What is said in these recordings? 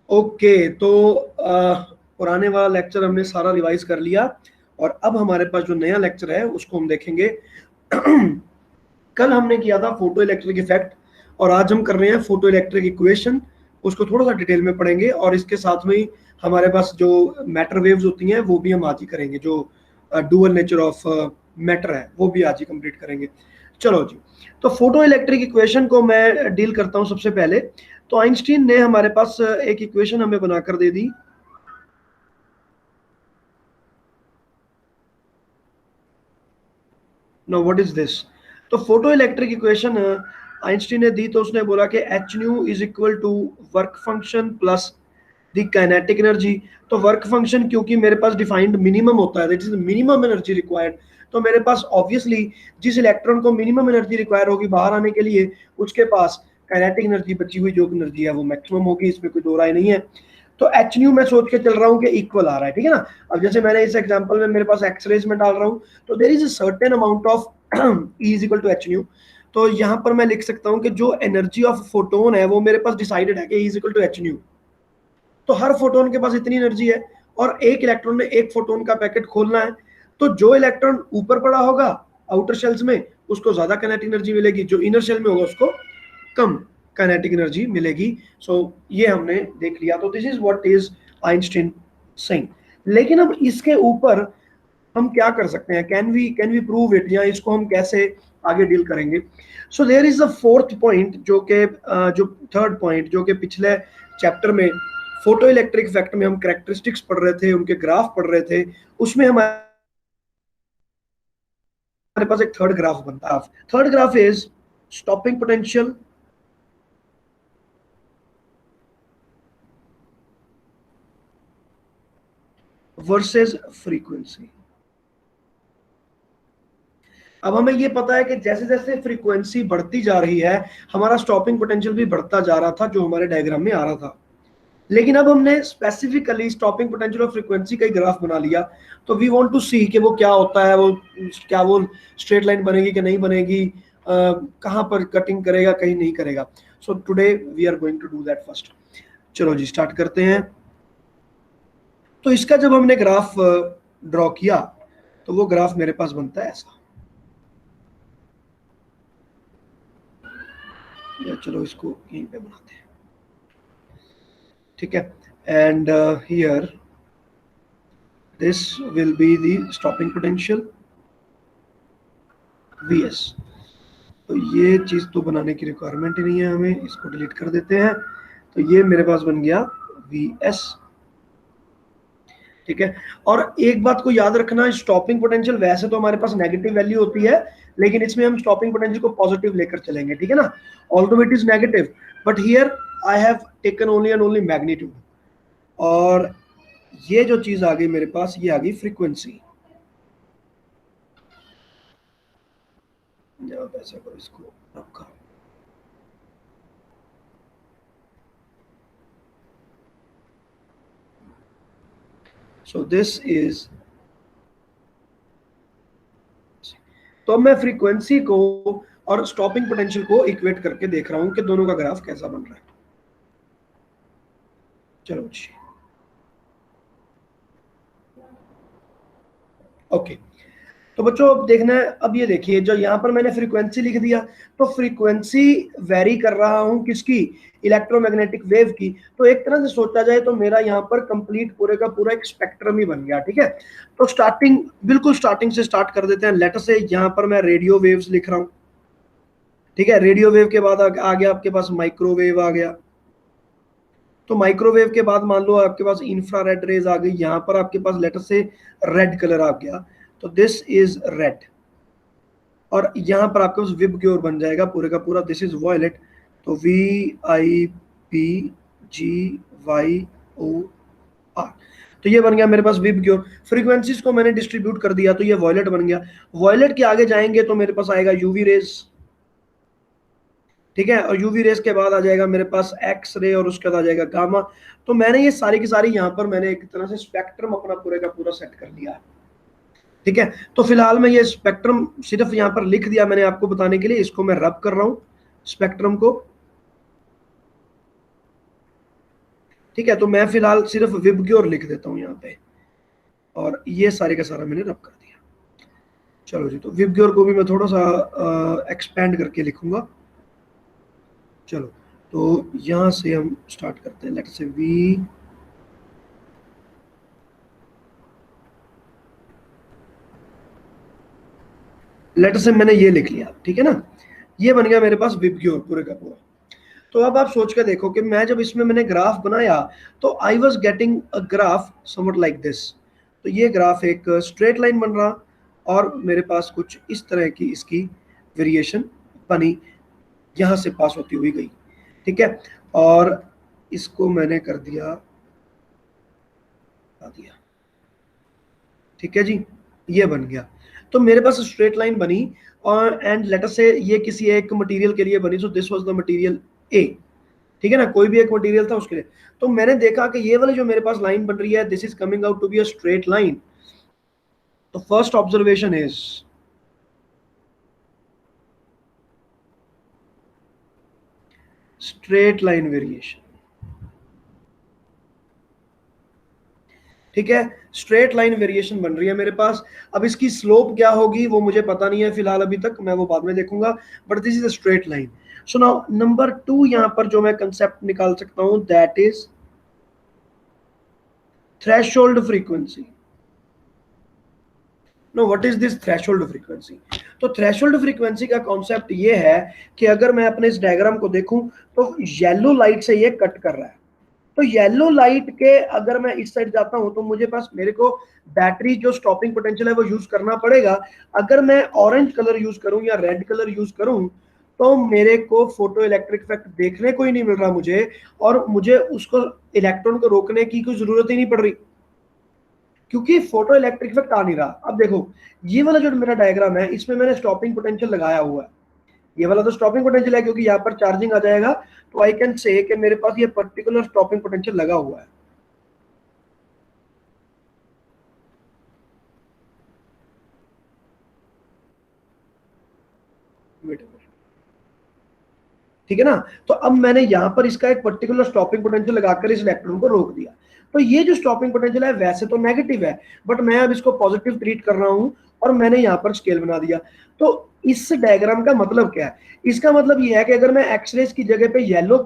Okay, तो पुराने वाला लेक्चर हमने सारा रिवाइज कर लिया और अब हमारे पास जो नया लेक्चर है उसको हम देखेंगे। कल हमने किया था फोटो इलेक्ट्रिक इफेक्ट और आज हम कर रहे हैं फोटो इलेक्ट्रिक इक्वेशन। उसको थोड़ा सा डिटेल में पढ़ेंगे और इसके साथ में ही हमारे पास जो मैटर वेव्स होती हैं वो भी हम आज ही करेंगे। जो डुअल नेचर ऑफ मैटर है वो भी आज ही कंप्लीट करेंगे। चलो जी, तो फोटो इलेक्ट्रिक इक्वेशन को मैं डील करता हूं सबसे पहले। तो आइंस्टीन ने हमारे पास एक इक्वेशन हमें बनाकर दे दी। No, what is this? तो फोटो इलेक्ट्रिक इक्वेशन आइंस्टीन ने दी, तो उसने बोला कि H nu is equal to work function plus the kinetic energy. तो वर्क फंक्शन क्योंकि मेरे पास डिफाइंड मिनिमम होता है, that is minimum energy required, तो मेरे पास ऑब्वियसली जिस इलेक्ट्रॉन को मिनिमम एनर्जी रिक्वायर होगी बाहर आने के लिए, उसके पास काइनेटिक एनर्जी बची हुई जो एनर्जी है वो मैक्सिमम होगी, इसमें कोई दो राय नहीं है। तो एच न्यू मैं सोच के चल रहा हूँ कि इक्वल आ रहा है, ठीक है ना। अब जैसे मैंने इस एग्जांपल में मेरे पास एक्सरेज में डाल रहा हूँ, तो there is a certain amount of E is equal to H nu. तो यहाँ पर मैं लिख सकता हूँ कि जो एनर्जी ऑफ फोटोन है वो मेरे पास डिसाइडेड है कि E is equal to H nu. तो हर फोटोन के पास इतनी एनर्जी है और एक इलेक्ट्रॉन ने एक फोटोन का पैकेट खोलना है। तो जो इलेक्ट्रॉन ऊपर पड़ा होगा आउटर शेल्स में उसको ज्यादा काइनेटिक एनर्जी मिलेगी, जो इनर शेल में होगा उसको कम काइनेटिक एनर्जी मिलेगी। सो ये हमने देख लिया। तो this is what is Einstein saying. लेकिन अब इसके ऊपर हम क्या कर सकते हैं? कैन वी प्रूव इट, या इसको हम कैसे आगे डील करेंगे? So there is a fourth point जो थर्ड पॉइंट जो कि पिछले चैप्टर में फोटो इलेक्ट्रिक इफेक्ट में हम कैरेक्टरिस्टिक्स पढ़ रहे थे, उनके ग्राफ पढ़ रहे थे, उसमें हमारे पास एक थर्ड ग्राफ बनता है। Third graph is stopping potential versus frequency. अब हमें ये पता है कि जैसे जैसे फ्रीक्वेंसी बढ़ती जा रही है हमारा स्टॉपिंग पोटेंशियल भी बढ़ता जा रहा था, जो हमारे डायग्राम में आ रहा था। लेकिन अब हमने स्पेसिफिकली स्टॉपिंग पोटेंशियल और फ्रीक्वेंसी का ही ग्राफ बना लिया। तो वी वांट टू सी कि वो क्या होता है, वो क्या वो स्ट्रेट लाइन बनेगी कि नहीं बनेगी, कहाँ पर कटिंग करेगा कहीं नहीं करेगा। So today we are going to do that first. चलो जी, स्टार्ट करते हैं। तो इसका जब हमने ग्राफ ड्रॉ किया तो वो ग्राफ मेरे पास बनता है ऐसा। या चलो इसको यहीं पे बनाते हैं, ठीक है। And here this will be the stopping potential Vs। तो ये चीज तो बनाने की रिक्वायरमेंट ही नहीं है हमें, इसको डिलीट कर देते हैं। तो ये मेरे पास बन गया Vs, ठीक है। और एक बात को याद रखना, स्टॉपिंग पोटेंशियल वैसे तो हमारे पास नेगेटिव वैल्यू होती है, लेकिन इसमें हम स्टॉपिंग पोटेंशियल को पॉजिटिव लेकर चलेंगे, ठीक है ना। Although it is negative but here I have taken only and only magnitude. और ये जो चीज आ गई मेरे पास, ये आ गई फ्रीक्वेंसी। ऐसा करो, इसको रखा। सो दिस इज, तो मैं फ्रीक्वेंसी को और स्टॉपिंग पोटेंशियल को इक्वेट करके देख रहा हूं कि दोनों का ग्राफ कैसा बन रहा है। चलो जी, ओके। तो बच्चों अब देखना है, अब ये देखिए जो यहाँ पर मैंने फ्रीक्वेंसी लिख दिया, तो फ्रीक्वेंसी वेरी कर रहा हूं किसकी? इलेक्ट्रोमैग्नेटिक वेव की। तो एक तरह से सोचा जाए तो मेरा यहाँ पर कंप्लीट पूरे का पूरा एक स्पेक्ट्रम ही बन गया, ठीक है। तो स्टार्टिंग, बिल्कुल स्टार्टिंग से स्टार्ट कर देते हैं। लेटर से यहाँ पर मैं रेडियो वेव्स लिख रहा हूँ, ठीक है। रेडियो वेव के बाद आ गया आपके पास माइक्रोवेव आ गया। तो माइक्रोवेव के बाद मान लो आपके पास इंफ्रारेड रेज आ गई, यहाँ पर आपके पास लेटर से रेड कलर आ गया, तो दिस इज रेड। और यहाँ पर आपके पास विब की ओर बन जाएगा पूरे का पूरा, दिस इज वॉयलेट। तो VIPGYOR, तो ये बन गया मेरे पास विब की ओर। फ्रीक्वेंसीज को मैंने डिस्ट्रीब्यूट कर दिया तो ये वॉयलेट बन गया। वॉयलेट के आगे जाएंगे तो मेरे पास आएगा यूवी रेज, ठीक है। और यूवी रेस के बाद आ जाएगा मेरे पास एक्स रे और उसके बाद आ जाएगा गामा। तो मैंने ये सारी की सारी यहाँ पर मैंने एक तरह से स्पेक्ट्रम अपना पूरे का पूरा सेट कर लिया है, ठीक है। तो फिलहाल मैं ये स्पेक्ट्रम सिर्फ यहाँ पर लिख दिया मैंने आपको बताने के लिए, इसको मैं रब कर रहा हूँ स्पेक्ट्रम को, ठीक है, तो मैं फिलहाल सिर्फ विबग्योर लिख देता हूँ यहाँ पे, और ये सारे का सारा मैंने रब कर दिया। चलो जी, तो विबग्योर को भी मैं थोड़ा सा एक्सपेंड करके लिखूंगा। चलो, तो यहाँ से हम स्टार्ट करते हैं। लेट्स से वी, लेटर से मैंने ये लिख लिया, ठीक है ना, ये बन गया मेरे पास विबग्योर पूरे का पूरा। तो अब आप सोच के देखो कि मैं जब इसमें मैंने ग्राफ बनाया तो I was getting a graph somewhat like this. तो ये ग्राफ एक स्ट्रेट लाइन बन रहा, और मेरे पास कुछ इस तरह की इसकी वेरिएशन बनी, यहां से पास होती हुई गई, ठीक है। और इसको मैंने कर दिया, ठीक है जी, ये बन गया। तो मेरे पास स्ट्रेट लाइन बनी, और एंड लेटर से ये किसी एक मटेरियल के लिए बनी, so this was the material A, ठीक है ना, कोई भी एक मटेरियल था उसके लिए। तो मैंने देखा कि ये वाली जो मेरे पास लाइन बन रही है, this is coming out to be a straight line. तो first observation is straight line variation, ठीक है, स्ट्रेट लाइन वेरिएशन बन रही है मेरे पास। अब इसकी स्लोप क्या होगी वो मुझे पता नहीं है फिलहाल अभी तक, मैं वो बाद में देखूंगा, but this is a straight line. So now number 2 यहां पर जो मैं कंसेप्ट निकाल सकता हूं, that is threshold frequency. No, what is this threshold frequency? तो थ्रेशोल्ड फ्रीक्वेंसी का कॉन्सेप्ट ये है कि अगर मैं अपने इस डायग्राम को देखूं तो येलो लाइट से ये कट कर रहा है। तो येलो लाइट के अगर मैं इस साइड जाता हूं तो मुझे पास मेरे को बैटरी जो स्टॉपिंग पोटेंशियल है वो यूज करना पड़ेगा। अगर मैं ऑरेंज कलर यूज करूं या रेड कलर यूज करूं तो मेरे को फोटो इलेक्ट्रिक इफेक्ट देखने को ही नहीं मिल रहा मुझे, और मुझे उसको इलेक्ट्रॉन को रोकने की कोई जरूरत ही नहीं पड़ रही, क्योंकि फोटो इलेक्ट्रिक इफेक्ट आ नहीं रहा। अब देखो, ये वाला जो मेरा डायग्राम है इसमें मैंने स्टॉपिंग पोटेंशियल लगाया हुआ है, ये वाला तो स्टॉपिंग पोटेंशियल है क्योंकि यहाँ पर चार्जिंग आ जाएगा, तो आई कैन से कि मेरे पास ये पर्टिकुलर स्टॉपिंग पोटेंशियल लगा हुआ है। ठीक है ना, तो अब मैंने यहाँ पर इसका एक पर्टिकुलर स्टॉपिंग पोटेंशियल लगाकर इस इलेक्ट्रॉन को रोक दिया। तो ये जो स्टॉपिंग पोटेंशियल है वैसे तो नेगेटिव है, बट मैं अब इसको पॉजिटिव ट्रीट कर रहा हूं, और मैंने यहाँ पर स्केल बना दिया। तो इस डायग्राम का मतलब क्या है? इसका मतलब ये है कि अगर मैं एक्सरेज की जगह पे येलो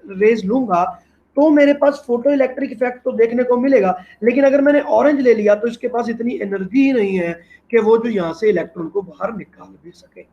रेज लूंगा तो मेरे पास फोटो इलेक्ट्रिक इफेक्ट तो देखने को मिलेगा, लेकिन अगर मैंने ऑरेंज ले लिया तो इसके पास इतनी एनर्जी ही नहीं है कि वो जो यहाँ से इलेक्ट्रॉन को बाहर निकाल भी सके।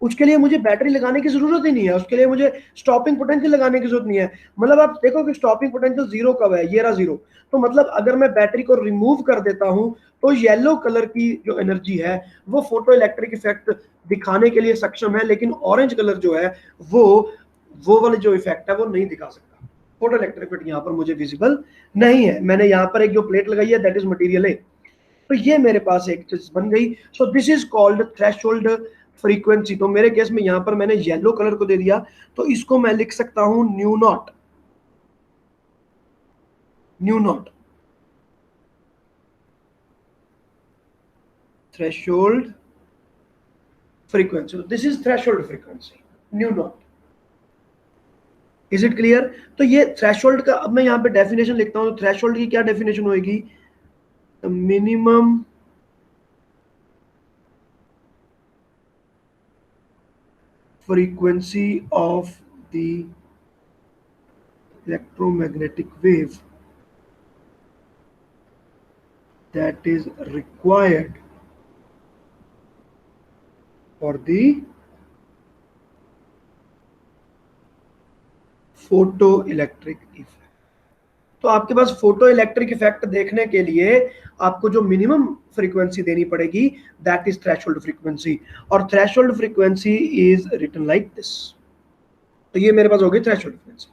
उसके लिए मुझे बैटरी लगाने की जरूरत ही नहीं है, उसके लिए मुझे स्टॉपिंग पोटेंशियल लगाने की जरूरत नहीं है। मतलब आप देखो कि स्टॉपिंग पोटेंशियल जीरो कब है, ये रहा जीरो। तो मतलब अगर मैं बैटरी को रिमूव कर देता हूं तो येलो कलर की जो एनर्जी है वो फोटो इलेक्ट्रिक इफेक्ट दिखाने के लिए सक्षम है, लेकिन ऑरेंज कलर जो है वो वाले जो इफेक्ट है वो नहीं दिखा सकता। फोटो इलेक्ट्रिक इफेक्ट यहाँ पर मुझे विजिबल नहीं है। मैंने यहाँ पर एक जो प्लेट लगाई है दैट इज मटेरियल ए। तो ये मेरे पास एक चीज बन गई। So this is called threshold frequency. तो मेरे केस में यहां पर मैंने येलो कलर को दे दिया, तो इसको मैं लिख सकता हूं new not, new not threshold frequency. This is threshold frequency, new naught. Is it clear? तो ये थ्रेशोल्ड का अब मैं यहां पे डेफिनेशन लिखता हूं। तो थ्रेशोल्ड की क्या डेफिनेशन होगी? Minimum frequency of the electromagnetic wave that is required for the photoelectric effect। तो आपके पास फोटो इलेक्ट्रिक इफेक्ट देखने के लिए आपको जो मिनिमम फ्रीक्वेंसी देनी पड़ेगी दैट इज थ्रेशोल्ड फ्रीक्वेंसी, और threshold frequency is written like this. तो ये मेरे पास हो गई थ्रेशोल्ड फ्रीक्वेंसी।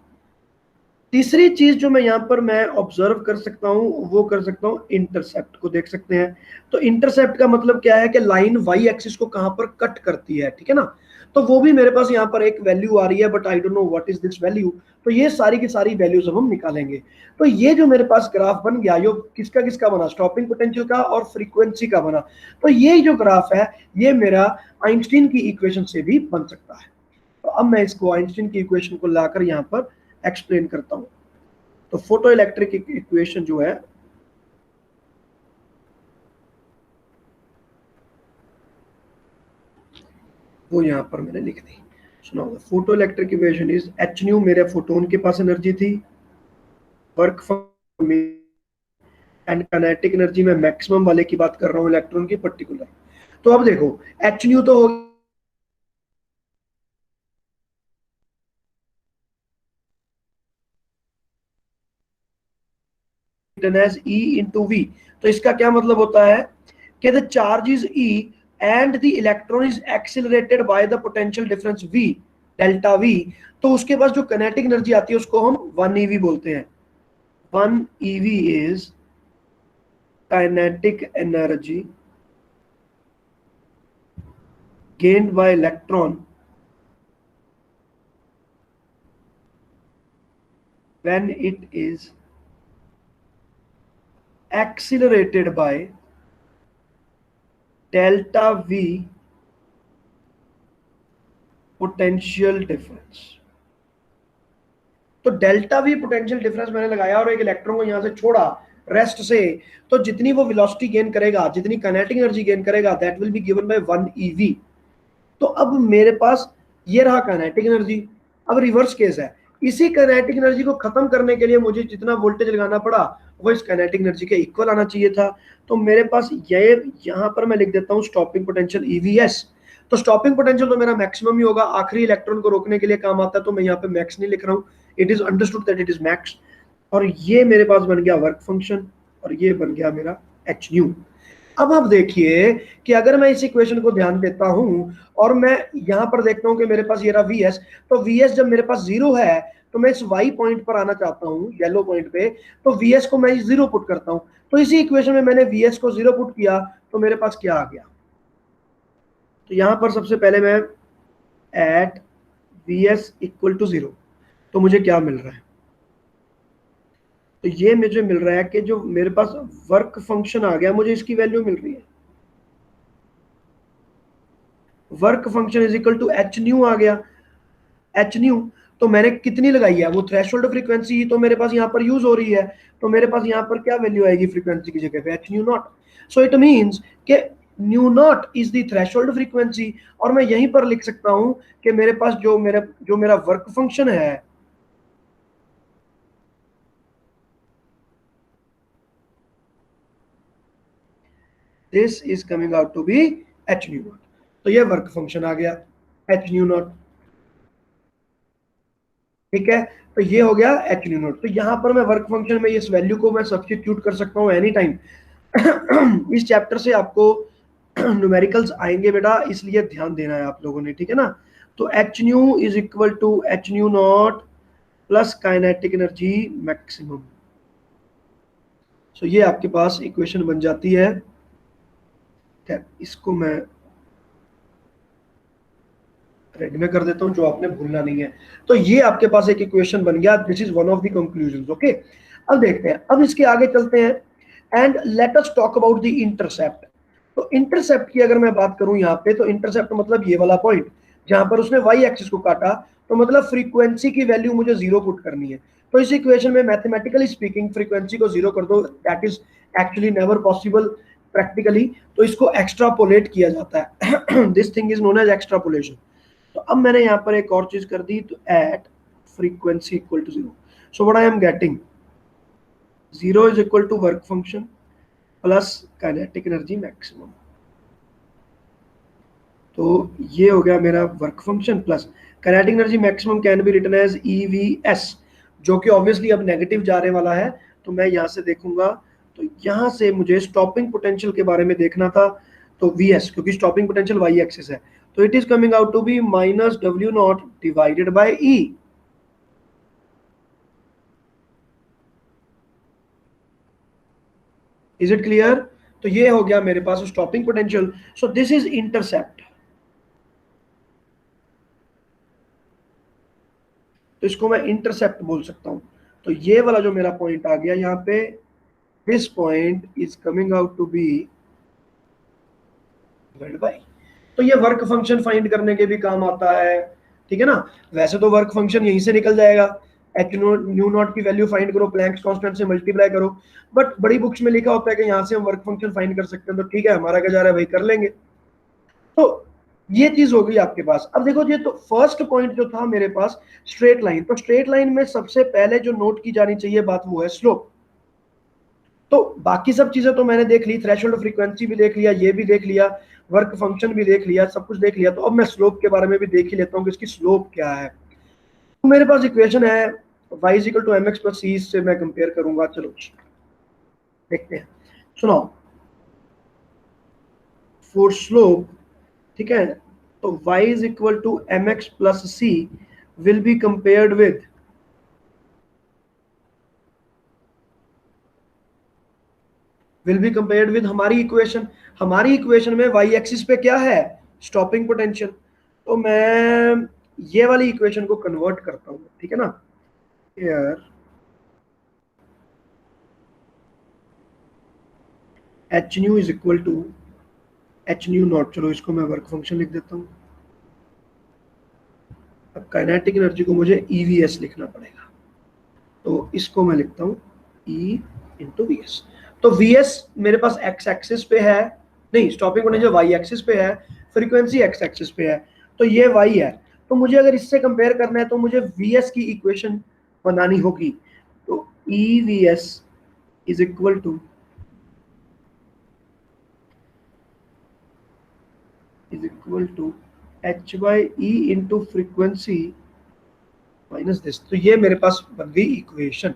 तीसरी चीज जो मैं यहाँ पर मैं ऑब्जर्व कर सकता हूँ वो कर सकता हूँ इंटरसेप्ट को देख सकते हैं। तो इंटरसेप्ट का मतलब क्या है कि लाइन वाई एक्सिस को कहां पर कट करती है, ठीक है ना। तो वो भी मेरे पास यहाँ पर एक वैल्यू आ रही है, but I don't know what is this value. तो ये सारी की सारी वैल्यूज हम निकालेंगे। तो ये जो मेरे पास ग्राफ बन गया, यो किसका किसका बना? स्टॉपिंग पोटेंशियल का और फ्रीक्वेंसी का बना। तो ये जो ग्राफ है ये मेरा आइंस्टीन की इक्वेशन से भी बन सकता है। तो अब मैं इसको आइंस्टीन की इक्वेशन को लाकर यहाँ पर एक्सप्लेन करता हूँ। तो फोटो इलेक्ट्रिक इक्वेशन जो है वो यहां पर मैंने लिख दी। सुनो, photo electric equation is H new, मेरे फोटोन के पास एनर्जी थी, वर्क एंड काइनेटिक एनर्जी में मैक्सिमम वाले की बात कर रहा हूँ, इलेक्ट्रॉन की पर्टिकुलर। तो अब देखो एच न्यू तो हो एज ई इंटू वी। तो इसका क्या मतलब होता है कि the charge is e and the electron is accelerated by the potential difference V, delta V. तो उसके पास जो काइनेटिक एनर्जी आती है उसको हम 1 ईवी बोलते हैं। 1 EV is kinetic energy gained by electron when it is accelerated by delta V potential difference. तो डेल्टा वी पोटेंशियल डिफरेंस मैंने लगाया और एक इलेक्ट्रॉन को यहां से छोड़ा रेस्ट से, तो जितनी वो वेलोसिटी गेन करेगा, जितनी काइनेटिक एनर्जी गेन करेगा, that will be given bye 1 EV. तो अब मेरे पास ये रहा काइनेटिक एनर्जी। अब रिवर्स केस है, इसी काइनेटिक एनर्जी को खत्म करने के लिए मुझे जितना वोल्टेज लगाना पड़ा वो इस काइनेटिक एनर्जी के इक्वल आना चाहिए था। तो मेरे पास ये यहां पर मैं लिख देता हूं स्टॉपिंग पोटेंशियल ईवीएस। तो स्टॉपिंग पोटेंशियल तो मेरा मैक्सिमम ही होगा, आखिरी इलेक्ट्रॉन को रोकने के लिए काम आता है, तो मैं यहाँ पे मैक्स नहीं लिख रहा हूँ, it is understood that it is max. और ये मेरे पास बन गया वर्क फंक्शन और ये बन गया मेरा एच न्यू। अब आप देखिए कि अगर मैं इस इक्वेशन को ध्यान देता हूं और मैं यहां पर देखता हूं कि मेरे पास ये रहा वी एस, तो वी एस जब मेरे पास जीरो है तो मैं इस वाई पॉइंट पर आना चाहता हूं, येलो पॉइंट पे, तो वी एस को मैं जीरो पुट करता हूं। तो इसी इक्वेशन में मैंने वी एस को जीरो पुट किया तो मेरे पास क्या आ गया। तो यहां पर सबसे पहले मैं at V S equal to zero, तो मुझे क्या मिल रहा है, तो ये मुझे मिल रहा है कि जो मेरे पास वर्क फंक्शन आ गया मुझे इसकी वैल्यू मिल रही है। Work function is equal to H nu आ गया। एच न्यू तो मैंने कितनी लगाई है, वो थ्रेशोल्ड फ्रीक्वेंसी ही तो मेरे पास यहाँ पर यूज हो रही है। तो मेरे पास यहाँ पर क्या वैल्यू आएगी फ्रीक्वेंसी की जगह पे, H nu naught. So it means कि nu naught is the threshold frequency. और मैं यहीं पर लिख सकता हूं कि मेरे पास जो मेरा वर्क फंक्शन है, this is coming out to be h nu naught. तो ये वर्क फंक्शन आ गया एच न्यू नॉट, ठीक है। तो ये हो गया एच न्यू नॉट। तो यहां पर मैं वर्क फंक्शन में इस वैल्यू को मैं सब्स्टिट्यूट कर सकता हूँ एनी टाइम। इस चैप्टर से आपको न्यूमेरिकल्स आएंगे बेटा, इसलिए ध्यान देना है आप लोगों ने, ठीक है ना। तो H nu is equal to H nu naught plus kinetic energy maximum. So ये आपके पास इक्वेशन बन जाती है। इसको मैं रेड में कर देता हूं, जो आपने भूलना नहीं है। तो ये आपके पास एक इक्वेशन बन गया, this is one of the conclusion. Okay, अब देखते हैं, अब इसके आगे चलते हैं and let us talk about the intercept. तो इंटरसेप्ट की अगर मैं बात करूं यहाँ पे, तो इंटरसेप्ट मतलब ये वाला पॉइंट जहां पर उसने वाई एक्सिस को काटा, तो मतलब फ्रीक्वेंसी की वैल्यू मुझे जीरो पुट करनी है। तो इस इक्वेशन में मैथमेटिकली स्पीकिंग फ्रीक्वेंसी को जीरो कर दो, that is actually never possible practically. तो इसको एक्स्ट्रापोलेट किया जाता है, this thing is known as extrapolation. तो अब मैंने यहाँ पर एक और चीज कर दी, तो at frequency equal to zero, so what I am getting, zero is equal to work function plus kinetic energy maximum. तो ये हो गया मेरा work function plus kinetic energy maximum can be written as e V S, जो कि obviously अब negative जाने वाला है। तो मैं यहाँ से देखूंगा, तो यहाँ से मुझे स्टॉपिंग पोटेंशियल के बारे में देखना था, तो वी एस, क्योंकि स्टॉपिंग पोटेंशियल वाई एक्सिस है, तो it is coming out to be minus W naught divided by E. Is it clear. तो ये हो गया मेरे पास stopping potential. So this is intercept, तो इसको मैं इंटरसेप्ट बोल सकता हूं। तो ये वाला जो मेरा पॉइंट आ गया यहाँ पे, this point is coming out to be divided by. तो ये वर्क फंक्शन फाइंड करने के भी काम आता है, ठीक है ना। वैसे तो वर्क फंक्शन यहीं से निकल जाएगा, एच न्यू नॉट की वैल्यू फाइंड करो, प्लैंक्स कांस्टेंट से मल्टीप्लाई करो। बट बड़ी बुक्स में लिखा होता है कि यहाँ से हम वर्क फंक्शन फाइंड कर सकते हैं, तो ठीक है, हमारा क्या जा रहा है भाई, कर लेंगे। तो ये चीज हो गई आपके पास। अब देखो, ये तो फर्स्ट पॉइंट जो था मेरे पास स्ट्रेट लाइन, तो स्ट्रेट लाइन में सबसे पहले जो नोट की जानी चाहिए बात वो है स्लोप। तो बाकी सब चीजें तो मैंने देख ली, थ्रेशोल्ड फ्रीक्वेंसी भी देख लिया, ये भी देख लिया, वर्क फंक्शन भी देख लिया, सब कुछ देख लिया। तो अब मैं स्लोप के बारे में भी देख ही लेता हूँ कि इसकी स्लोप क्या है। तो मेरे पास इक्वेशन है y equal to mx plus c, से मैं कंपेयर करूंगा। चलो देखते हैं, सुनो। फॉर स्लोप, ठीक है, तो y is equal to mx plus c will be compared with हमारी इक्वेशन में y एक्सिस पे क्या है, स्टॉपिंग पोटेंशियल। तो मैं ये वाली इक्वेशन को कन्वर्ट करता हूँ, ठीक है ना। यार h nu is equal to H nu naught, चलो इसको मैं वर्क फंक्शन लिख देता हूँ। अब काइनेटिक एनर्जी को मुझे EVS लिखना पड़ेगा, तो इसको मैं लिखता हूँ E इंटू VS। तो VS मेरे पास x एक्सिस पे है, नहीं, स्टॉपिंग पोटेंशियल y एक्सिस पे है, फ्रीक्वेंसी x एक्सिस पे है, तो ये y है। तो मुझे अगर इससे कंपेयर करना है तो मुझे VS की इक्वेशन बनानी होगी। तो EVS is equal to h by e into frequency minus this. तो ये मेरे पास बन गई इक्वेशन।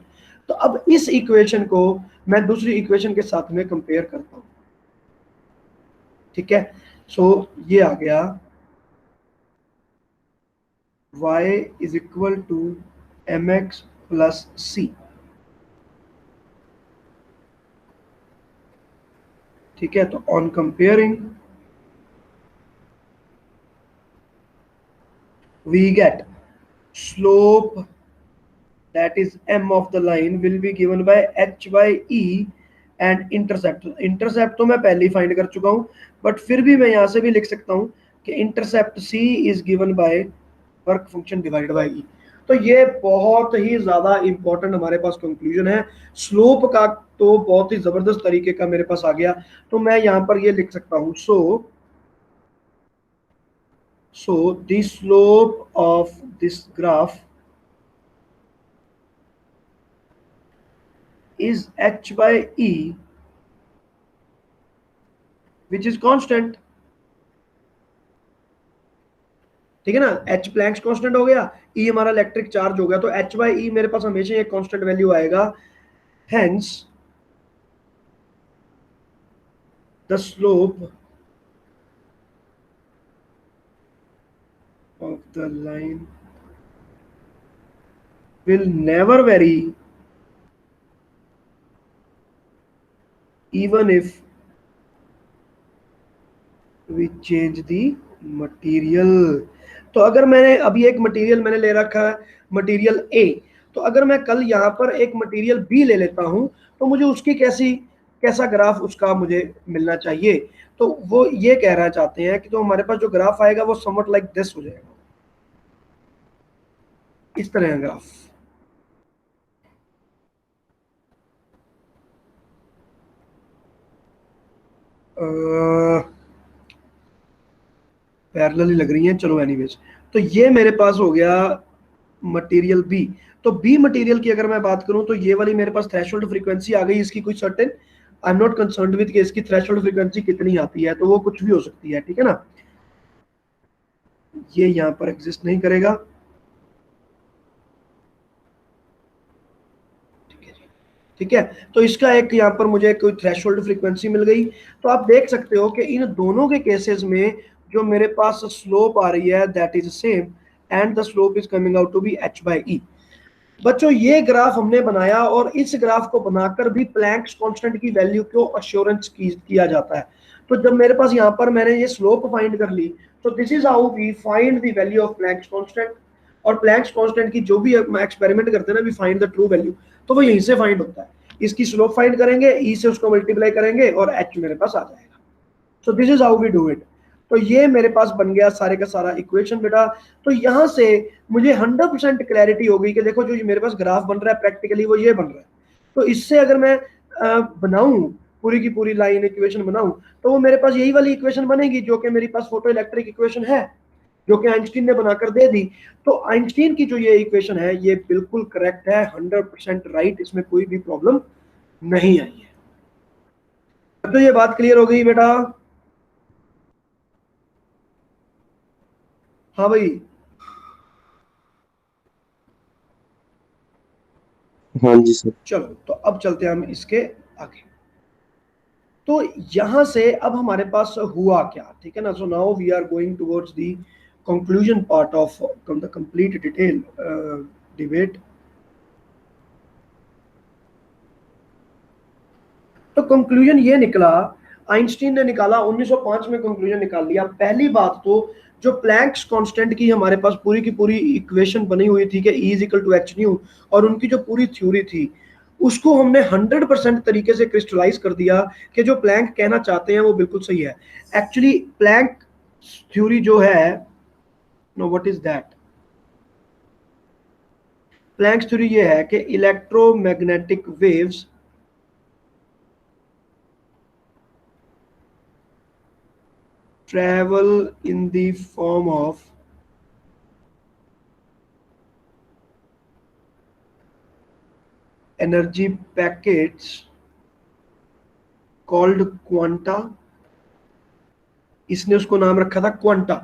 तो अब इस इक्वेशन को मैं दूसरी इक्वेशन के साथ में कंपेयर करता हूं, ठीक है। सो ये आ गया y is equal to mx plus c, ठीक है। तो on comparing we get slope that is m of the line will be given by h by e and intercept तो मैं पहले ही फाइंड कर चुका हूं, बट फिर भी मैं यहां से भी लिख सकता हूं कि intercept c is given by work function divide by e। तो ये बहुत ही ज्यादा इंपॉर्टेंट हमारे पास कंक्लूजन है। स्लोप का तो बहुत ही जबरदस्त तरीके का मेरे पास आ गया। तो मैं यहां पर ये लिख सकता हूं, so the slope of this graph is h by e which is constant, ठीक है ना। h प्लैंक्स कांस्टेंट हो गया, e हमारा इलेक्ट्रिक चार्ज हो गया, तो h by e मेरे पास हमेशा एक कांस्टेंट वैल्यू आएगा। Hence the slope of the line will never vary even if we change the material। तो अगर मैंने अभी एक मटेरियल मैंने ले रखा है, मटेरियल A, तो अगर मैं कल यहाँ पर एक मटेरियल B ले लेता हूँ, तो मुझे उसकी कैसा ग्राफ उसका मुझे मिलना चाहिए। तो वो ये कहना चाहते हैं कि तो हमारे पास जो ग्राफ आएगा वो समवट लाइक दिस हो जाएगा, इस तरह ग्राफ। पैरेलल लग रही हैं, चलो एनीवेज। तो ये मेरे पास हो गया मटेरियल बी। तो बी मटेरियल की अगर मैं बात करूं तो ये वाली मेरे पास थ्रेशोल्ड फ्रीक्वेंसी आ गई, इसकी कोई certain I am not concerned with कि इसकी थ्रेशोल्ड फ्रीक्वेंसी कितनी आती है, तो वो कुछ भी हो सकती है, ठीक है ना। ये यहां पर एग्जिस्ट नहीं करेगा, ठीक है। तो इसका एक यहाँ पर मुझे कोई थ्रेशोल्ड फ्रीक्वेंसी मिल गई। तो आप देख सकते हो कि इन दोनों के केसेस में जो मेरे पास स्लोप आ रही है that is same and the slope is coming out to be h by e। बच्चों ये ग्राफ हमने बनाया और इस ग्राफ को बनाकर भी प्लैंक्स कांस्टेंट की वैल्यू को अश्योरेंस किया जाता है। तो जब मेरे पास यहाँ पर मैंने ये स्लोप फाइंड कर ली, तो this is how we find the value of Planck's constant. और प्लैंक्स कांस्टेंट की जो भी एक्सपेरिमेंट करते हैं ना, we find the true value, तो वो यहीं से फाइंड होता है। इसकी स्लोप फाइंड करेंगे, ई से उसको मल्टीप्लाई करेंगे और एच मेरे पास आ जाएगा। So this is how we do it. तो ये मेरे पास बन गया सारे का सारा इक्वेशन बेटा। तो यहाँ से मुझे 100% क्लैरिटी हो गई कि देखो जो मेरे पास ग्राफ बन रहा है प्रैक्टिकली वो ये बन रहा है। तो इससे अगर मैं बनाऊं पूरी की पूरी लाइन इक्वेशन बनाऊं तो वो मेरे पास यही वाली इक्वेशन बनेगी जो कि मेरे पास फोटो इलेक्ट्रिक इक्वेशन है, जो कि आइंस्टीन ने बनाकर दे दी। तो आइंस्टीन की जो ये इक्वेशन है ये बिल्कुल करेक्ट है, 100% राइट, इसमें कोई भी प्रॉब्लम नहीं आई है। तो ये बात क्लियर हो गई बेटा? हाँ भाई। हाँ जी सर। चलो तो अब चलते हैं हम इसके आगे। तो यहां से अब हमारे पास हुआ क्या, ठीक है ना। So now we are going towards the conclusion part of the complete detail debate. तो कंक्लूजन ये निकला, आइंस्टीन ने निकाला 1905 में कंक्लूजन निकाल लिया। पहली बात तो जो प्लैंक्स कांस्टेंट की हमारे पास पूरी की पूरी इक्वेशन बनी हुई थी कि E is equal to H nu, और उनकी जो पूरी थ्योरी थी उसको हमने 100% तरीके से क्रिस्टलाइज कर दिया कि जो प्लैंक कहना चाहते हैं वो बिल्कुल सही है। एक्चुअली प्लैंक थ्योरी जो है, no what is that, Planck theory ये है कि electromagnetic waves travel in the form of energy packets called quanta। इसने उसको नाम रखा था क्वांटा।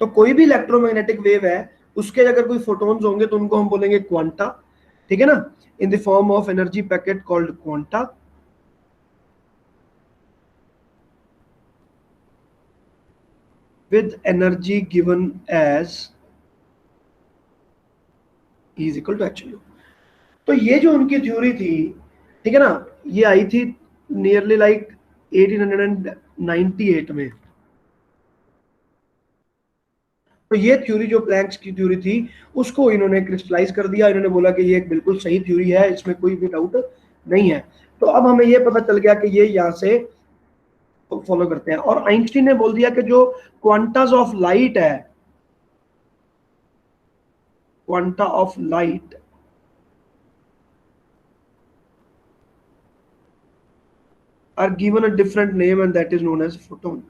तो कोई भी इलेक्ट्रोमैग्नेटिक वेव है उसके अगर कोई फोटॉन्स होंगे तो उनको हम बोलेंगे क्वांटा, ठीक है ना, in the form of energy packet called quanta with energy given as E is equal to h nu। तो ये जो उनकी थ्योरी थी, ठीक है ना, ये आई थी नियरली लाइक 1898 में। तो ये थ्योरी जो प्लैंक्स की थ्योरी थी उसको इन्होंने क्रिस्टलाइज कर दिया। इन्होंने बोला कि ये एक बिल्कुल सही थ्योरी है, इसमें कोई भी डाउट नहीं है। तो अब हमें ये पता चल गया कि ये यहाँ से फॉलो करते हैं। और आइंस्टीन ने बोल दिया कि जो क्वांटाज ऑफ लाइट है, quanta of light are given a different name and that is known as photon.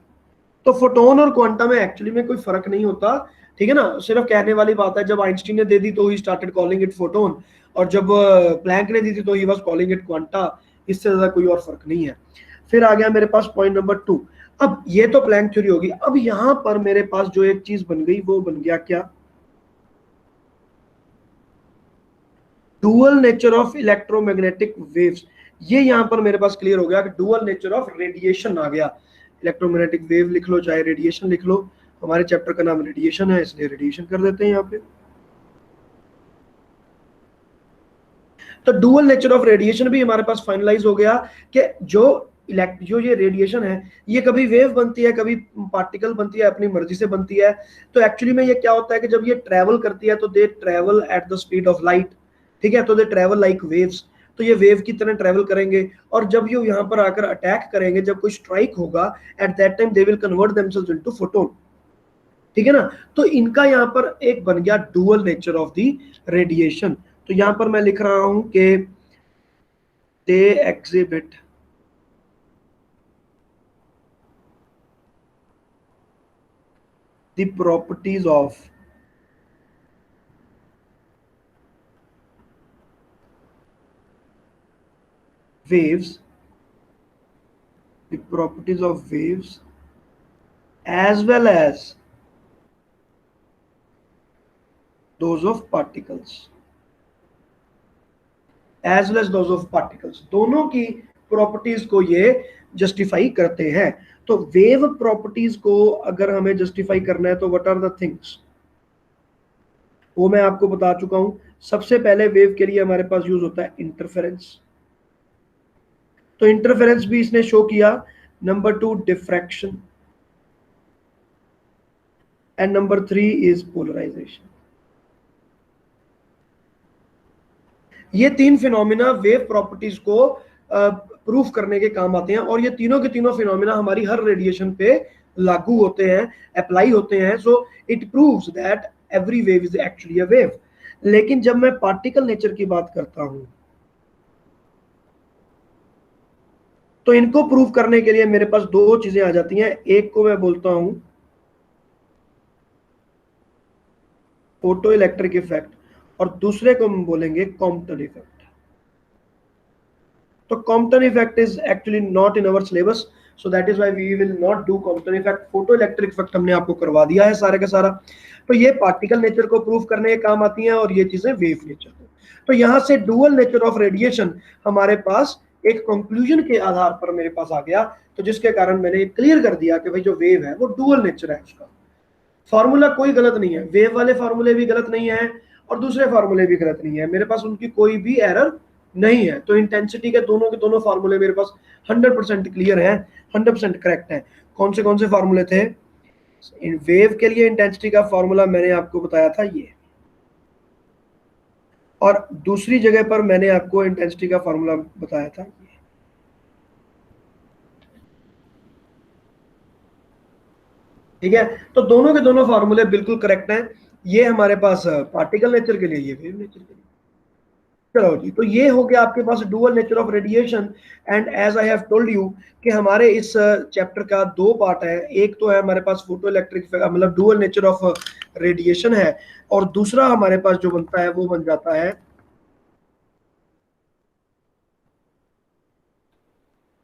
तो फोटोन और क्वांटा में एक्चुअली में कोई फर्क नहीं होता, ठीक है ना, सिर्फ कहने वाली बात है। जब आइंस्टीन ने दे दी तो he started calling it photon, और जब प्लैंक ने दी थी तो he was calling it quanta. इससे ज्यादा कोई और फर्क नहीं है। फिर आ गया मेरे पास पॉइंट नंबर 2। अब ये तो प्लैंक थ्योरी होगी। अब यहां पर मेरे पास जो एक चीज बन गई वो बन गया क्या, dual nature of electromagnetic waves. ये यहां पर मेरे पास क्लियर हो गया कि डुअल नेचर ऑफ रेडिएशन आ गया। इलेक्ट्रोमैग्नेटिक वेव लिख लो चाहे रेडिएशन लिख लो, हमारे चैप्टर का नाम रेडिएशन है इसलिए रेडिएशन कर देते हैं यहाँ पे। तो डुअल नेचर ऑफ रेडिएशन भी हमारे पास फाइनलाइज हो गया कि जो ये रेडिएशन है ये कभी वेव बनती है कभी पार्टिकल बनती है, अपनी मर्जी से बनती है। तो एक्चुअली में ये क्या होता है कि जब ये ट्रेवल करती है तो they travel at the speed of light, ठीक है, तो दे ट्रेवल लाइक वेव्स। तो ये वेव की तरह ट्रेवल करेंगे, और जब ये यहाँ पर आकर अटैक करेंगे, जब कोई स्ट्राइक होगा, at that time they will convert themselves into photon, ठीक है ना। तो इनका यहाँ पर एक बन गया dual nature of the radiation. तो यहाँ पर मैं लिख रहा हूं कि they exhibit the properties of waves, the properties of waves as well as those of particles, as well as those of particles, दोनों की प्रॉपर्टीज को ये जस्टिफाई करते हैं। तो वेव प्रॉपर्टीज को अगर हमें जस्टिफाई करना है तो व्हाट आर द थिंग्स, वो मैं आपको बता चुका हूं। सबसे पहले वेव के लिए हमारे पास यूज होता है इंटरफेरेंस, तो इंटरफेरेंस भी इसने शो किया। Number 2 diffraction, and number 3 is polarization. ये तीन फिनोमिना वेव प्रॉपर्टीज को प्रूफ करने के काम आते हैं, और ये तीनों के तीनों फिनोमिना हमारी हर रेडिएशन पे लागू होते हैं, अप्लाई होते हैं, so it proves that every wave is actually a wave. लेकिन जब मैं पार्टिकल नेचर की बात करता हूं तो इनको प्रूव करने के लिए मेरे पास दो चीजें आ जाती हैं। एक को मैं बोलता हूं फोटो इलेक्ट्रिक इफेक्ट और दूसरे को हम बोलेंगे कॉम्पटन इफेक्ट। तो Compton effect is actually not in our syllabus, so that is why we will not do Compton effect. Photo electric effect हमने आपको करवा दिया है सारे का सारा। तो ये पार्टिकल नेचर को प्रूव करने के काम आती हैं और ये चीजें वेव नेचर को। तो यहां से डुअल नेचर ऑफ रेडिएशन हमारे पास एक कंक्लूजन के आधार पर मेरे पास आ गया, तो जिसके कारण मैंने क्लियर कर दिया कि भाई जो वेव है वो डुअल नेचर है उसका। फॉर्मूला कोई गलत नहीं है, वेव वाले फॉर्मूले भी गलत नहीं है और दूसरे फॉर्मूले भी गलत नहीं है, मेरे पास उनकी कोई भी एरर नहीं है। तो इंटेंसिटी के दोनों फॉर्मूले मेरे पास 100% क्लियर हैं, 100% करेक्ट हैं। कौन से फॉर्मूले थे? वेव के लिए इंटेंसिटी का फॉर्मूला मैंने आपको बताया था ये, और दूसरी जगह पर मैंने आपको इंटेंसिटी का फॉर्मूला बताया था ये। ठीक है, तो दोनों के दोनों फॉर्मूले बिल्कुल करेक्ट हैं। ये हमारे पास पार्टिकल नेचर के लिए, ये वेव नेचर के लिए। चलो जी, तो ये हो गया आपके पास dual nature of radiation. And as I have told you कि हमारे इस चैप्टर का दो पार्ट है। एक तो है हमारे पास फोटो इलेक्ट्रिक मतलब डुअल नेचर ऑफ रेडिएशन है, और दूसरा हमारे पास जो बनता है वो बन जाता है,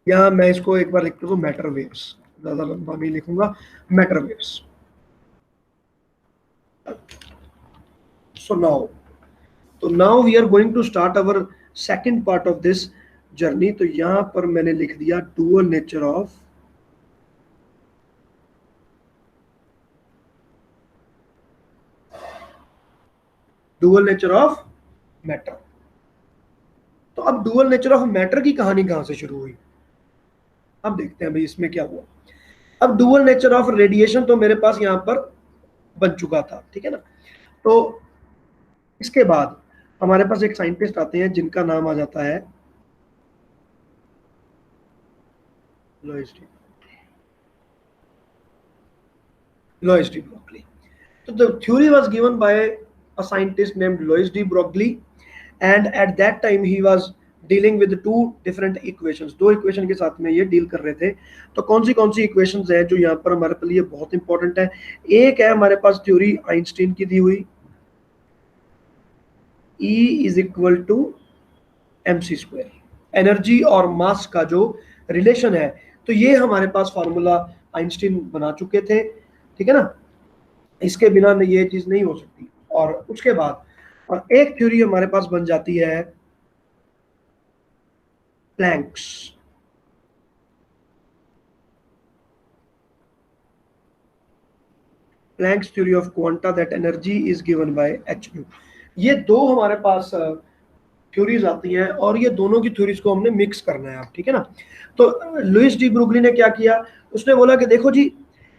यहाँ मैं इसको एक बार लिख दूं, मैटर वेव्स। ज्यादा लंबा नहीं लिखूंगा, मैटर वेव्स। सो नाउ, तो now we are going to start our second part of this journey. तो यहां पर मैंने लिख दिया डुअल नेचर ऑफ मैटर। तो अब डुअल नेचर ऑफ मैटर की कहानी कहां से शुरू हुई, अब देखते हैं भाई इसमें क्या हुआ। अब डुअल नेचर ऑफ रेडिएशन तो मेरे पास यहां पर बन चुका था, ठीक है ना। तो इसके बाद हमारे पास एक साइंटिस्ट आते हैं जिनका नाम आ जाता है लॉइस de Broglie. So the theory was given by a scientist named Louis de Broglie, and at that time he was dealing with two different equations। दो इक्वेशन के साथ में ये डील कर रहे थे। तो कौन सी इक्वेशंस हैं जो यहाँ पर हमारे लिए बहुत इंपॉर्टेंट है? एक है हमारे पास थ्योरी आइंस्टीन की दी हुई, E is equal to mc², energy और मास का जो रिलेशन है। तो ये हमारे पास फॉर्मूला आइंस्टीन बना चुके थे, ठीक है ना, इसके बिना ये चीज नहीं हो सकती। और उसके बाद और एक थ्योरी हमारे पास बन जाती है Planck's theory of quanta, that energy is given by hν। ये दो हमारे पास थ्योरीज आती हैं और ये दोनों की थ्योरीज को हमने मिक्स करना है, ठीक है ना। तो लुइस डी ब्रुगली ने क्या किया, उसने बोला कि देखो जी,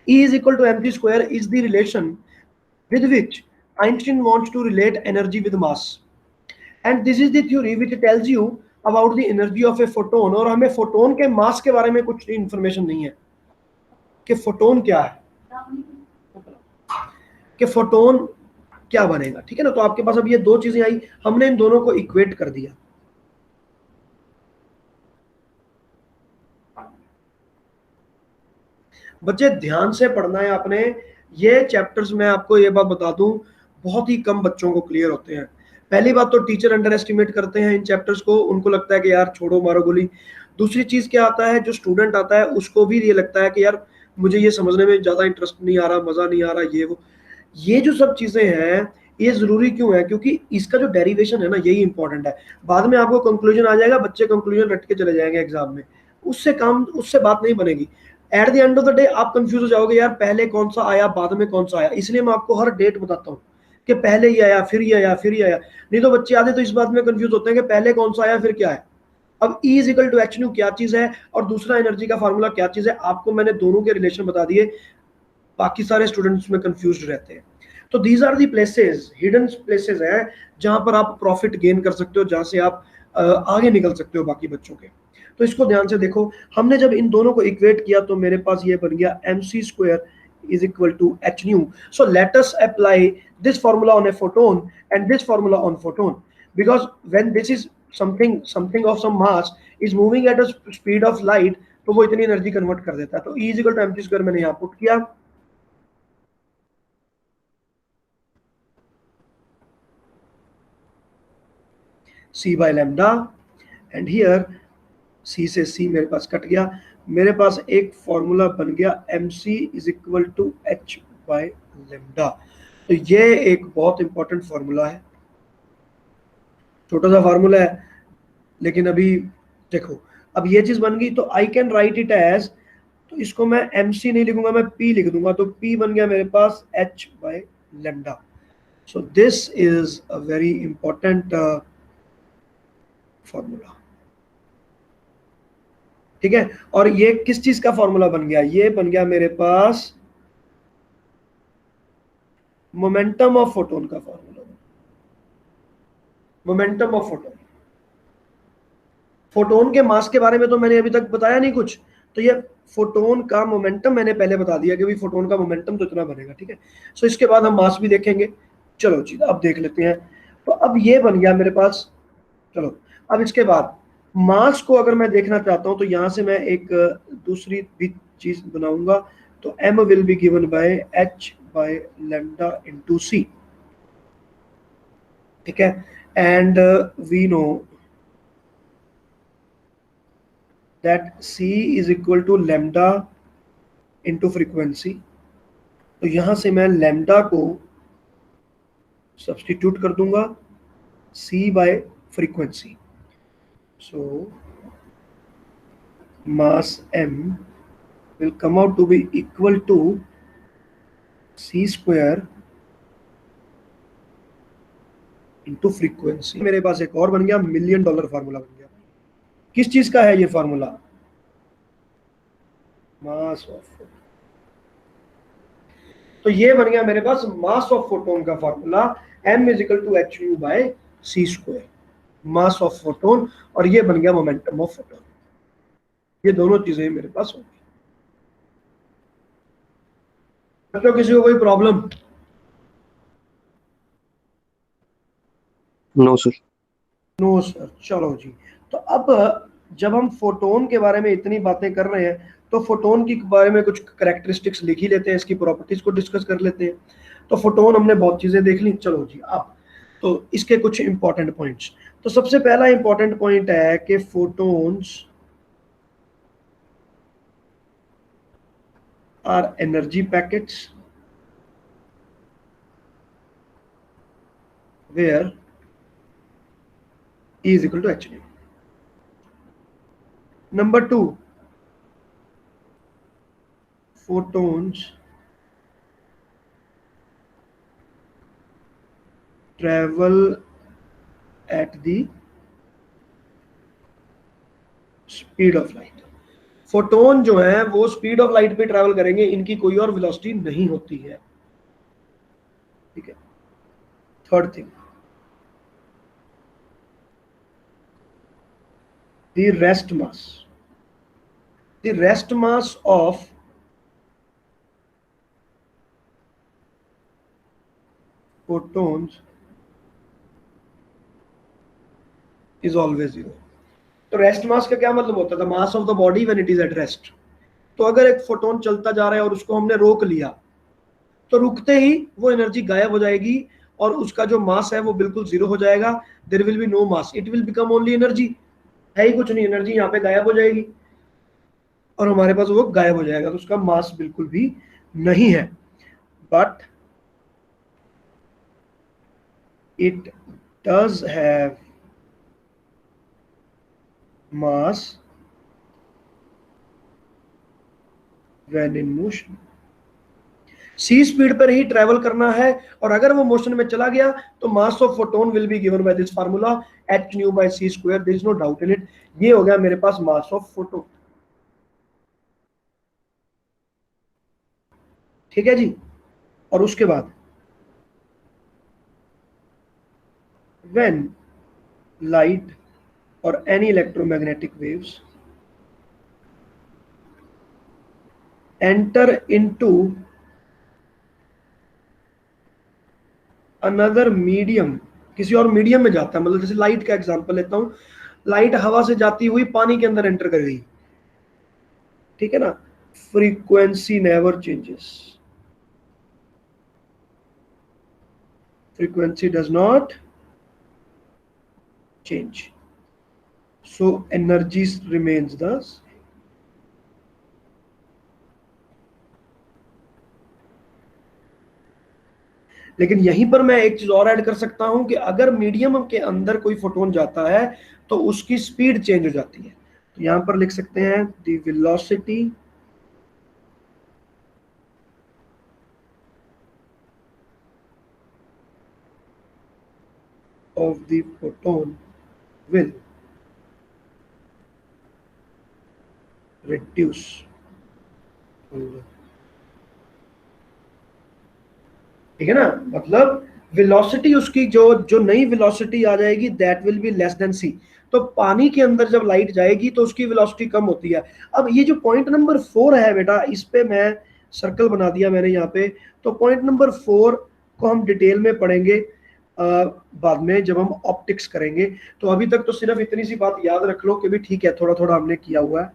E is equal to mc² is the relation with which Einstein wants to relate energy with mass, and this is the theory which tells you about the energy of a photon। और हमें photon के मास के बारे में कुछ information नहीं है कि फोटोन क्या है, कि फोटोन क्या बनेगा, ठीक है ना। तो आपके पास अब ये दो चीजें आई, हमने इन दोनों को इक्वेट कर दिया। बच्चे ध्यान से पढ़ना है आपने ये चैप्टर्स। मैं आपको ये बात बता दूं, बहुत ही कम बच्चों को क्लियर होते हैं। पहली बात तो टीचर अंडर एस्टिमेट करते हैं इन चैप्टर्स को, उनको लगता है कि यार छोड़ो मारो गोली। दूसरी चीज क्या आता है, जो स्टूडेंट आता है उसको भी ये लगता है कि यार मुझे ये समझने में ज्यादा इंटरेस्ट नहीं आ रहा, मजा नहीं आ रहा, ये वो। ये जो सब चीजें हैं ये जरूरी क्यों है? क्योंकि इसका जो डेरिवेशन है ना, यही इंपॉर्टेंट है। बाद में आपको कंक्लूजन आ जाएगा, बच्चे कंक्लूजन रट के चले जाएंगे एग्जाम में, उससे बात नहीं बनेगी। At the end of the day आप कंफ्यूज हो जाओगे, यार पहले कौन सा आया बाद में कौन सा आया। इसलिए मैं आपको हर डेट बताता हूँ कि पहले ये आया फिर ये आया फिर ये आया। नहीं तो बच्चे आधे तो इस बात में कंफ्यूज होते हैं कि पहले कौन सा आया फिर क्या है। अब E is equal to hν क्या चीज है और दूसरा एनर्जी का फार्मूला क्या चीज है, आपको मैंने दोनों के रिलेशन बता दिए। बाकी सारे स्टूडेंट्स में कंफ्यूज रहते हैं। तो these are the places, hidden places है जहां पर आप प्रॉफिट गेन कर सकते हो, जहां से आप आगे निकल सकते हो बाकी बच्चों के। तो इसको ध्यान से देखो, हमने जब इन दोनों को इक्वेट किया तो मेरे पास ये बन गया mc² is equal to h nu. So let us apply this formula on a photon and this formula on photon, because when this is something of some mass is moving at a speed of light, तो वो इतनी energy convert कर देता है। तो E is equal to mc² मैंने यहाँ put किया, c by lambda, and here C से C मेरे पास कट गया, मेरे पास एक फॉर्मूला बन गया mc is equal to h by lambda. तो ये एक बहुत इंपॉर्टेंट फॉर्मूला है, छोटा सा फॉर्मूला है, लेकिन अभी देखो अब ये चीज बन गई तो I can write it as, तो इसको मैं mc नहीं लिखूंगा, मैं p लिख दूंगा, तो p बन गया मेरे पास h by lambda. So this is a very important formula, ठीक है। और ये किस चीज का फॉर्मूला बन गया, ये बन गया मेरे पास मोमेंटम ऑफ फोटोन का formula. Momentum of photon, photon के मास के बारे में तो मैंने अभी तक बताया नहीं कुछ, तो ये फोटोन का मोमेंटम मैंने पहले बता दिया कि भाई फोटोन का मोमेंटम तो इतना बनेगा, ठीक है। सो इसके बाद हम मास भी देखेंगे। चलो जी अब देख लेते हैं। तो अब ये बन गया मेरे पास, चलो अब इसके बाद मास को अगर मैं देखना चाहता हूं तो यहां से मैं एक दूसरी भी चीज बनाऊंगा, तो m will be given by h by lambda into c, ठीक है। And we know that c is equal to lambda into frequency. तो यहां से मैं लैम्डा को सब्स्टिट्यूट कर दूंगा c bye frequency. So mass m will come out to be equal to c² into frequency। मेरे पास एक और बन गया $1 मिलियन फार्मूला बन गया। किस चीज का है ये फार्मूला, मास ऑफ फोटोन। तो ये बन गया मेरे पास मास ऑफ फोटोन का formula, m is equal to h u by c², mass of photon, और ये बन गया मोमेंटम ऑफ फोटोन। ये दोनों चीजें मेरे पास होंगी। बच्चों किसी को कोई problem? No sir. No sir. चलो जी, तो अब जब हम फोटोन के बारे में इतनी बातें कर रहे हैं तो फोटोन के बारे में कुछ कैरेक्टरिस्टिक्स लिख ही लेते हैं, इसकी प्रॉपर्टीज को डिस्कस कर लेते हैं। तो फोटोन हमने बहुत चीजें देख ली, चलो जी अब तो इसके कुछ इंपॉर्टेंट पॉइंट्स। तो सबसे पहला इंपॉर्टेंट पॉइंट है कि photons are energy packets where E is equal to h nu. Number 2, photons travel at the speed of light। Photon जो है वो स्पीड ऑफ लाइट पे ट्रैवल करेंगे, इनकी कोई और वेलोसिटी नहीं होती है, ठीक है। Third thing, the rest mass of photons is always zero। तो रेस्ट मास का क्या मतलब होता था, मास of the body when it is at rest. तो अगर एक फोटोन चलता जा रहा है और उसको हमने रोक लिया तो रुकते ही वो एनर्जी गायब हो जाएगी और उसका जो मास है वो बिल्कुल जीरो हो जाएगा। There will be no mass, it will become only energy, है ही कुछ नहीं, एनर्जी यहाँ पे गायब हो जाएगी और हमारे पास वो गायब हो जाएगा, तो उसका मास बिल्कुल भी नहीं है। But it does have mass when in motion. C speed पर ही ट्रेवल करना है और अगर वो मोशन में चला गया तो mass of photon will be given by this formula h nu by c square, there is no doubt in it. ये हो गया मेरे पास मास ऑफ फोटोन, ठीक है जी। और उसके बाद when light or any electromagnetic waves enter into another medium, किसी और मीडियम में जाता है, मतलब जैसे लाइट का एग्जांपल लेता हूं, लाइट हवा से जाती हुई पानी के अंदर एंटर कर गई, ठीक है ना, frequency never changes, frequency does not change, so energy remains the same. लेकिन यहीं पर मैं एक चीज और ऐड कर सकता हूं कि अगर मीडियम के अंदर कोई फोटोन जाता है तो उसकी स्पीड चेंज हो जाती है, तो यहां पर लिख सकते हैं the velocity of the photon will reduce, ठीक है ना, मतलब वेलोसिटी उसकी जो जो नई वेलोसिटी आ जाएगी that will be less than C, तो पानी के अंदर जब लाइट जाएगी तो उसकी वेलोसिटी कम होती है। अब ये जो पॉइंट नंबर 4 है बेटा, इस पे मैं सर्कल बना दिया मैंने यहाँ पे, तो पॉइंट नंबर 4 को हम डिटेल में पढ़ेंगे बाद में जब हम ऑप्टिक्स करेंगे। तो अभी तक तो सिर्फ इतनी सी बात याद रख लो कि भी ठीक है, थोड़ा थोड़ा हमने किया हुआ है,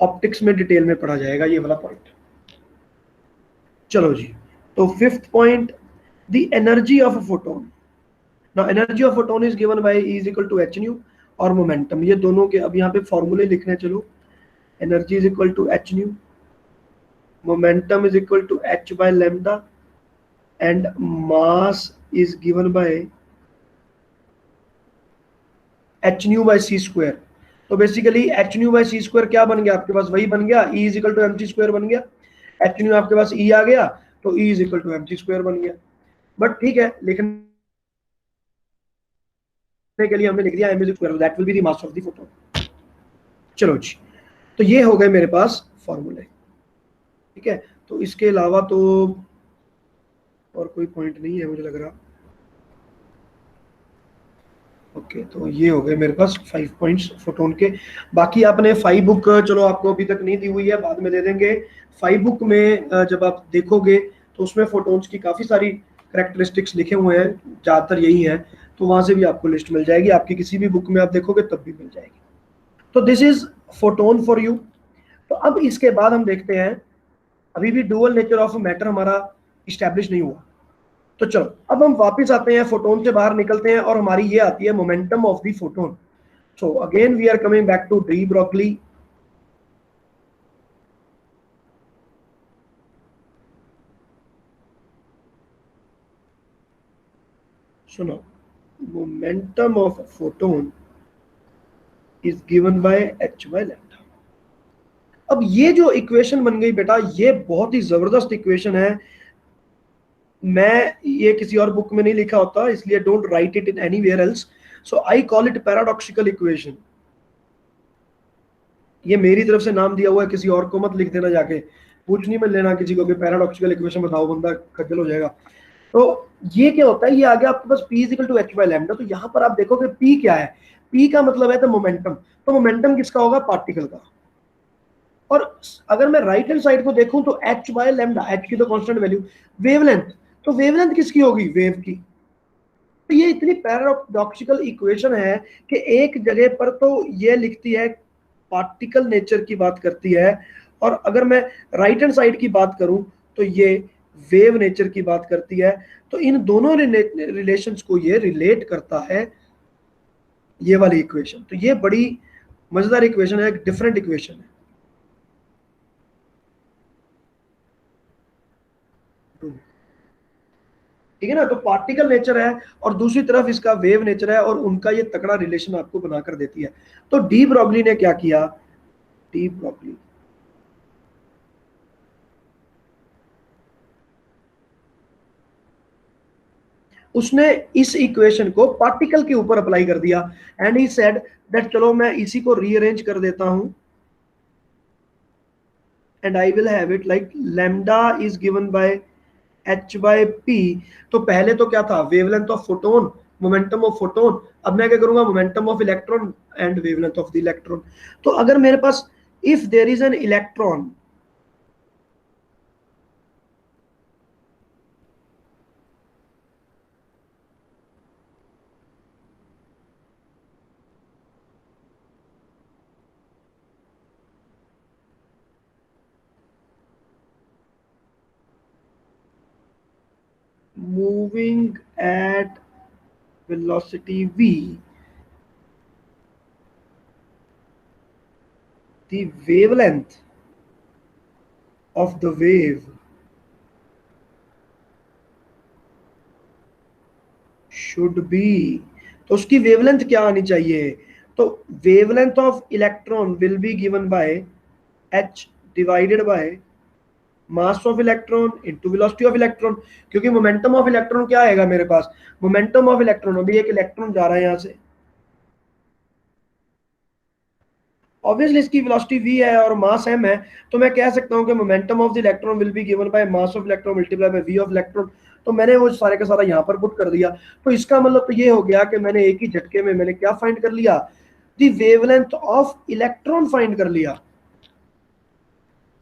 ऑप्टिक्स में डिटेल में पढ़ा जाएगा ये वाला पॉइंट। चलो जी, तो fifth point, the energy of a photon. Now energy of photon is given by E is equal to h nu और मोमेंटम, ये दोनों के अब यहाँ पे फॉर्मूले लिखने चलो, energy is equal to h nu, momentum is equal to h by lambda and mass is given by h nu by c square. तो basically h nu by c square क्या बन गया आपके पास, वही बन गया, E is equal to mc square बन गया, h न्यू आपके पास E आ गया तो E is equal to mc square बन गया। बट ठीक है, लिखने के लिए हमने लिख दिया m is equal to that will be the mass of the photon. चलो जी, तो ये हो गए मेरे पास फॉर्मूले, ठीक है। तो इसके अलावा तो और कोई पॉइंट नहीं है मुझे लग रहा। ओके, तो ये हो गए मेरे पास 5 पॉइंट्स फोटोन के। बाकी आपने 5 बुक चलो आपको अभी तक नहीं दी हुई है, बाद में दे देंगे। 5 बुक में जब आप देखोगे तो उसमें फोटोन्स की काफ़ी सारी करेक्टरिस्टिक्स लिखे हुए हैं, ज़्यादातर यही है, तो वहाँ से भी आपको लिस्ट मिल जाएगी, आपकी किसी भी बुक में आप देखोगे तब भी मिल जाएगी। तो this is photon for you. तो अब इसके बाद हम देखते हैं, अभी भी डुअल नेचर ऑफ मैटर हमारा इस्टेब्लिश नहीं हुआ, तो चलो अब हम वापस आते हैं, फोटोन से बाहर निकलते हैं और हमारी ये आती है momentum of the photon. So again we are coming back to de Broglie. सुनो, momentum of photon is given by h by lambda. अब ये जो इक्वेशन बन गई बेटा, ये बहुत ही जबरदस्त इक्वेशन है, मैं ये किसी और बुक में नहीं लिखा होता, इसलिए don't write it in anywhere else, so I call it paradoxical equation. ये मेरी तरफ से नाम दिया हुआ है, किसी और को मत लिख देना जाके, पूछ नहीं मत लेना किसी को कि पैराडॉक्सिकल इक्वेशन बताओ, बंदा खज्जल हो जाएगा। तो ये क्या होता है, ये आ गया आपके पास P equal to h by lambda. तो यहाँ पर आप देखोगे P क्या है, P का मतलब है तो मोमेंटम, तो मोमेंटम किसका होगा, पार्टिकल का। और अगर मैं राइट हैंड साइड को देखूं तो h बाय लैम्डा, h की तो कांस्टेंट वैल्यू, वेवलेंथ, तो वेवलेंथ किसकी होगी, वेव की। तो ये इतनी पैराडॉक्सिकल इक्वेशन है कि एक जगह पर तो ये लिखती है पार्टिकल नेचर की बात करती है, और अगर मैं राइट हैंड साइड की बात करूं तो ये वेव नेचर की बात करती है। तो इन दोनों रिलेशंस को ये रिलेट करता है, ये वाली इक्वेशन। तो ये बड़ी मजेदार इक्वेशन है, एक डिफरेंट इक्वेशन है। ठीक है ना, तो पार्टिकल नेचर है और दूसरी तरफ इसका वेव नेचर है, और उनका ये तगड़ा रिलेशन आपको बनाकर देती है। तो डी ब्रोगली ने क्या किया, डी ब्रोगली उसने इस इक्वेशन को पार्टिकल के ऊपर अप्लाई कर दिया, एंड ही सेड दैट चलो मैं इसी को रीअरेंज कर देता हूं, and I will have it like lambda is given by h/p। तो पहले तो क्या था, wavelength of photon, momentum of photon. अब मैं क्या करूंगा, momentum of electron and wavelength of the electron. तो अगर मेरे पास if there is an electron, moving at velocity v, the wavelength of the wave should be, तो उसकी वेवलेंथ क्या आनी चाहिए, तो wavelength of electron will be given by h divided by mass of electron into velocity of electron. क्योंकि momentum of electron क्या आएगा मेरे पास, मोमेंटम ऑफ इलेक्ट्रॉन, अभी एक इलेक्ट्रॉन जा रहा है यहां से, ऑब्वियसली इसकी वेलोसिटी v है और मास m है, तो मैं कह सकता हूं कि momentum of the electron will be given by mass of electron multiply by v of electron. तो मैंने वो सारे का सारा यहां पर पुट कर दिया। तो इसका मतलब तो ये हो गया कि मैंने एक ही झटके में मैंने क्या फाइंड कर लिया, the wavelength of electron find कर लिया।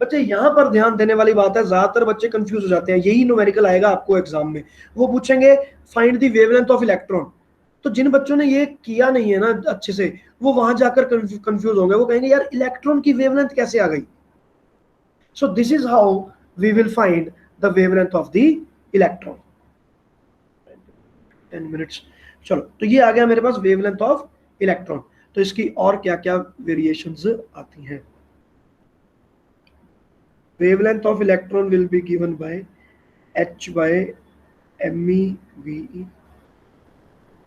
बच्चे यहां पर ध्यान देने वाली बात है, ज्यादातर बच्चे कंफ्यूज हो जाते हैं, यही न्यूमेरिकल आएगा आपको एग्जाम में, वो पूछेंगे find the wavelength of electron. तो जिन बच्चों ने ये किया नहीं है ना अच्छे से, वो वहां जाकर कंफ्यूज होंगे, वो कहेंगे यार इलेक्ट्रॉन की वेवलेंथ कैसे आ गई। So this is how we will find the wavelength of the electron. 10 minutes. चलो, तो ये आ गया मेरे पास वेवलेंथ ऑफ इलेक्ट्रॉन। तो इसकी और क्या क्या वेरिएशंस आती हैं। wavelength of electron will be given by h by me v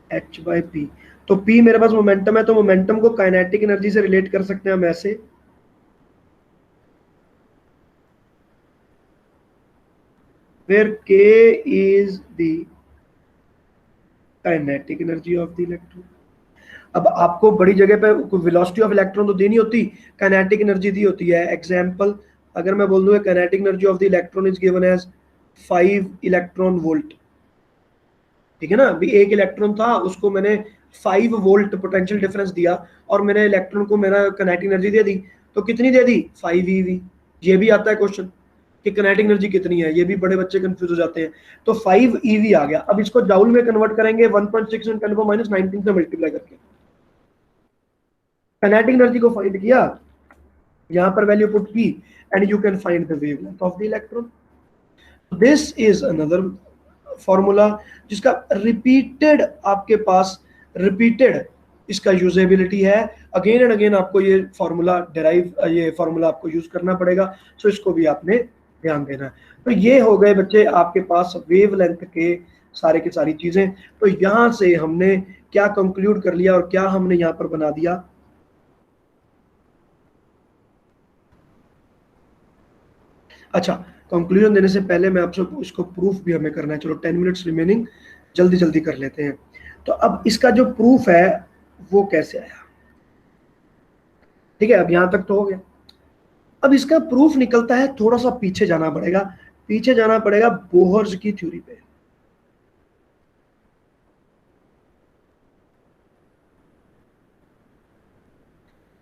h by p। तो p मेरे पास मोमेंटम है, तो मोमेंटम को काइनेटिक एनर्जी से रिलेट कर सकते हैं हम ऐसे, where k is the kinetic energy of the electron. अब आपको बड़ी जगह पे वेलोसिटी ऑफ इलेक्ट्रॉन तो देनी होती, काइनेटिक एनर्जी दी होती है। एग्जांपल, अगर मैं बोल दूं kinetic energy of the electron is given as 5 electron volt, ठीक है ना, अभी एक इलेक्ट्रॉन था उसको मैंने 5 वोल्ट पोटेंशियल डिफरेंस दिया और मैंने इलेक्ट्रॉन को मेरा काइनेटिक एनर्जी दे दी, तो कितनी दे दी, 5 eV। ये भी आता है क्वेश्चन कि काइनेटिक एनर्जी कितनी है, ये भी बड़े बच्चे कंफ्यूज हो जाते हैं। तो 5 eV आ गया। अब इसको जाउल में कन्वर्ट करेंगे 1.6 × 10⁻19 से मल्टीप्लाई करके, काइनेटिक एनर्जी को फाइंड किया, यहां पर वैल्यू पुट की, and you can find the wavelength of the electron. This is another formula जिसका रिपीटेड आपके पास रिपीटेड इसका यूजेबिलिटी है। अगेन एंड अगेन आपको ये फॉर्मूला डिराइव, ये फॉर्मूला आपको यूज करना पड़ेगा। सो इसको भी आपने ध्यान देना है। तो ये हो गए बच्चे आपके पास वेवलेंथ के सारे की सारी चीजें। तो यहां से हमने क्या कंक्लूड कर लिया और क्या हमने यहां पर बना दिया। अच्छा, कंक्लूजन देने से पहले मैं आपसे इसको प्रूफ भी हमें करना है। चलो 10 मिनट्स रिमेनिंग, जल्दी जल्दी कर लेते हैं। तो अब इसका जो प्रूफ है वो कैसे आया, ठीक है, अब यहां तक तो हो गया। अब इसका प्रूफ निकलता है, थोड़ा सा पीछे जाना पड़ेगा, पीछे जाना पड़ेगा बोहर्स की थ्योरी पे।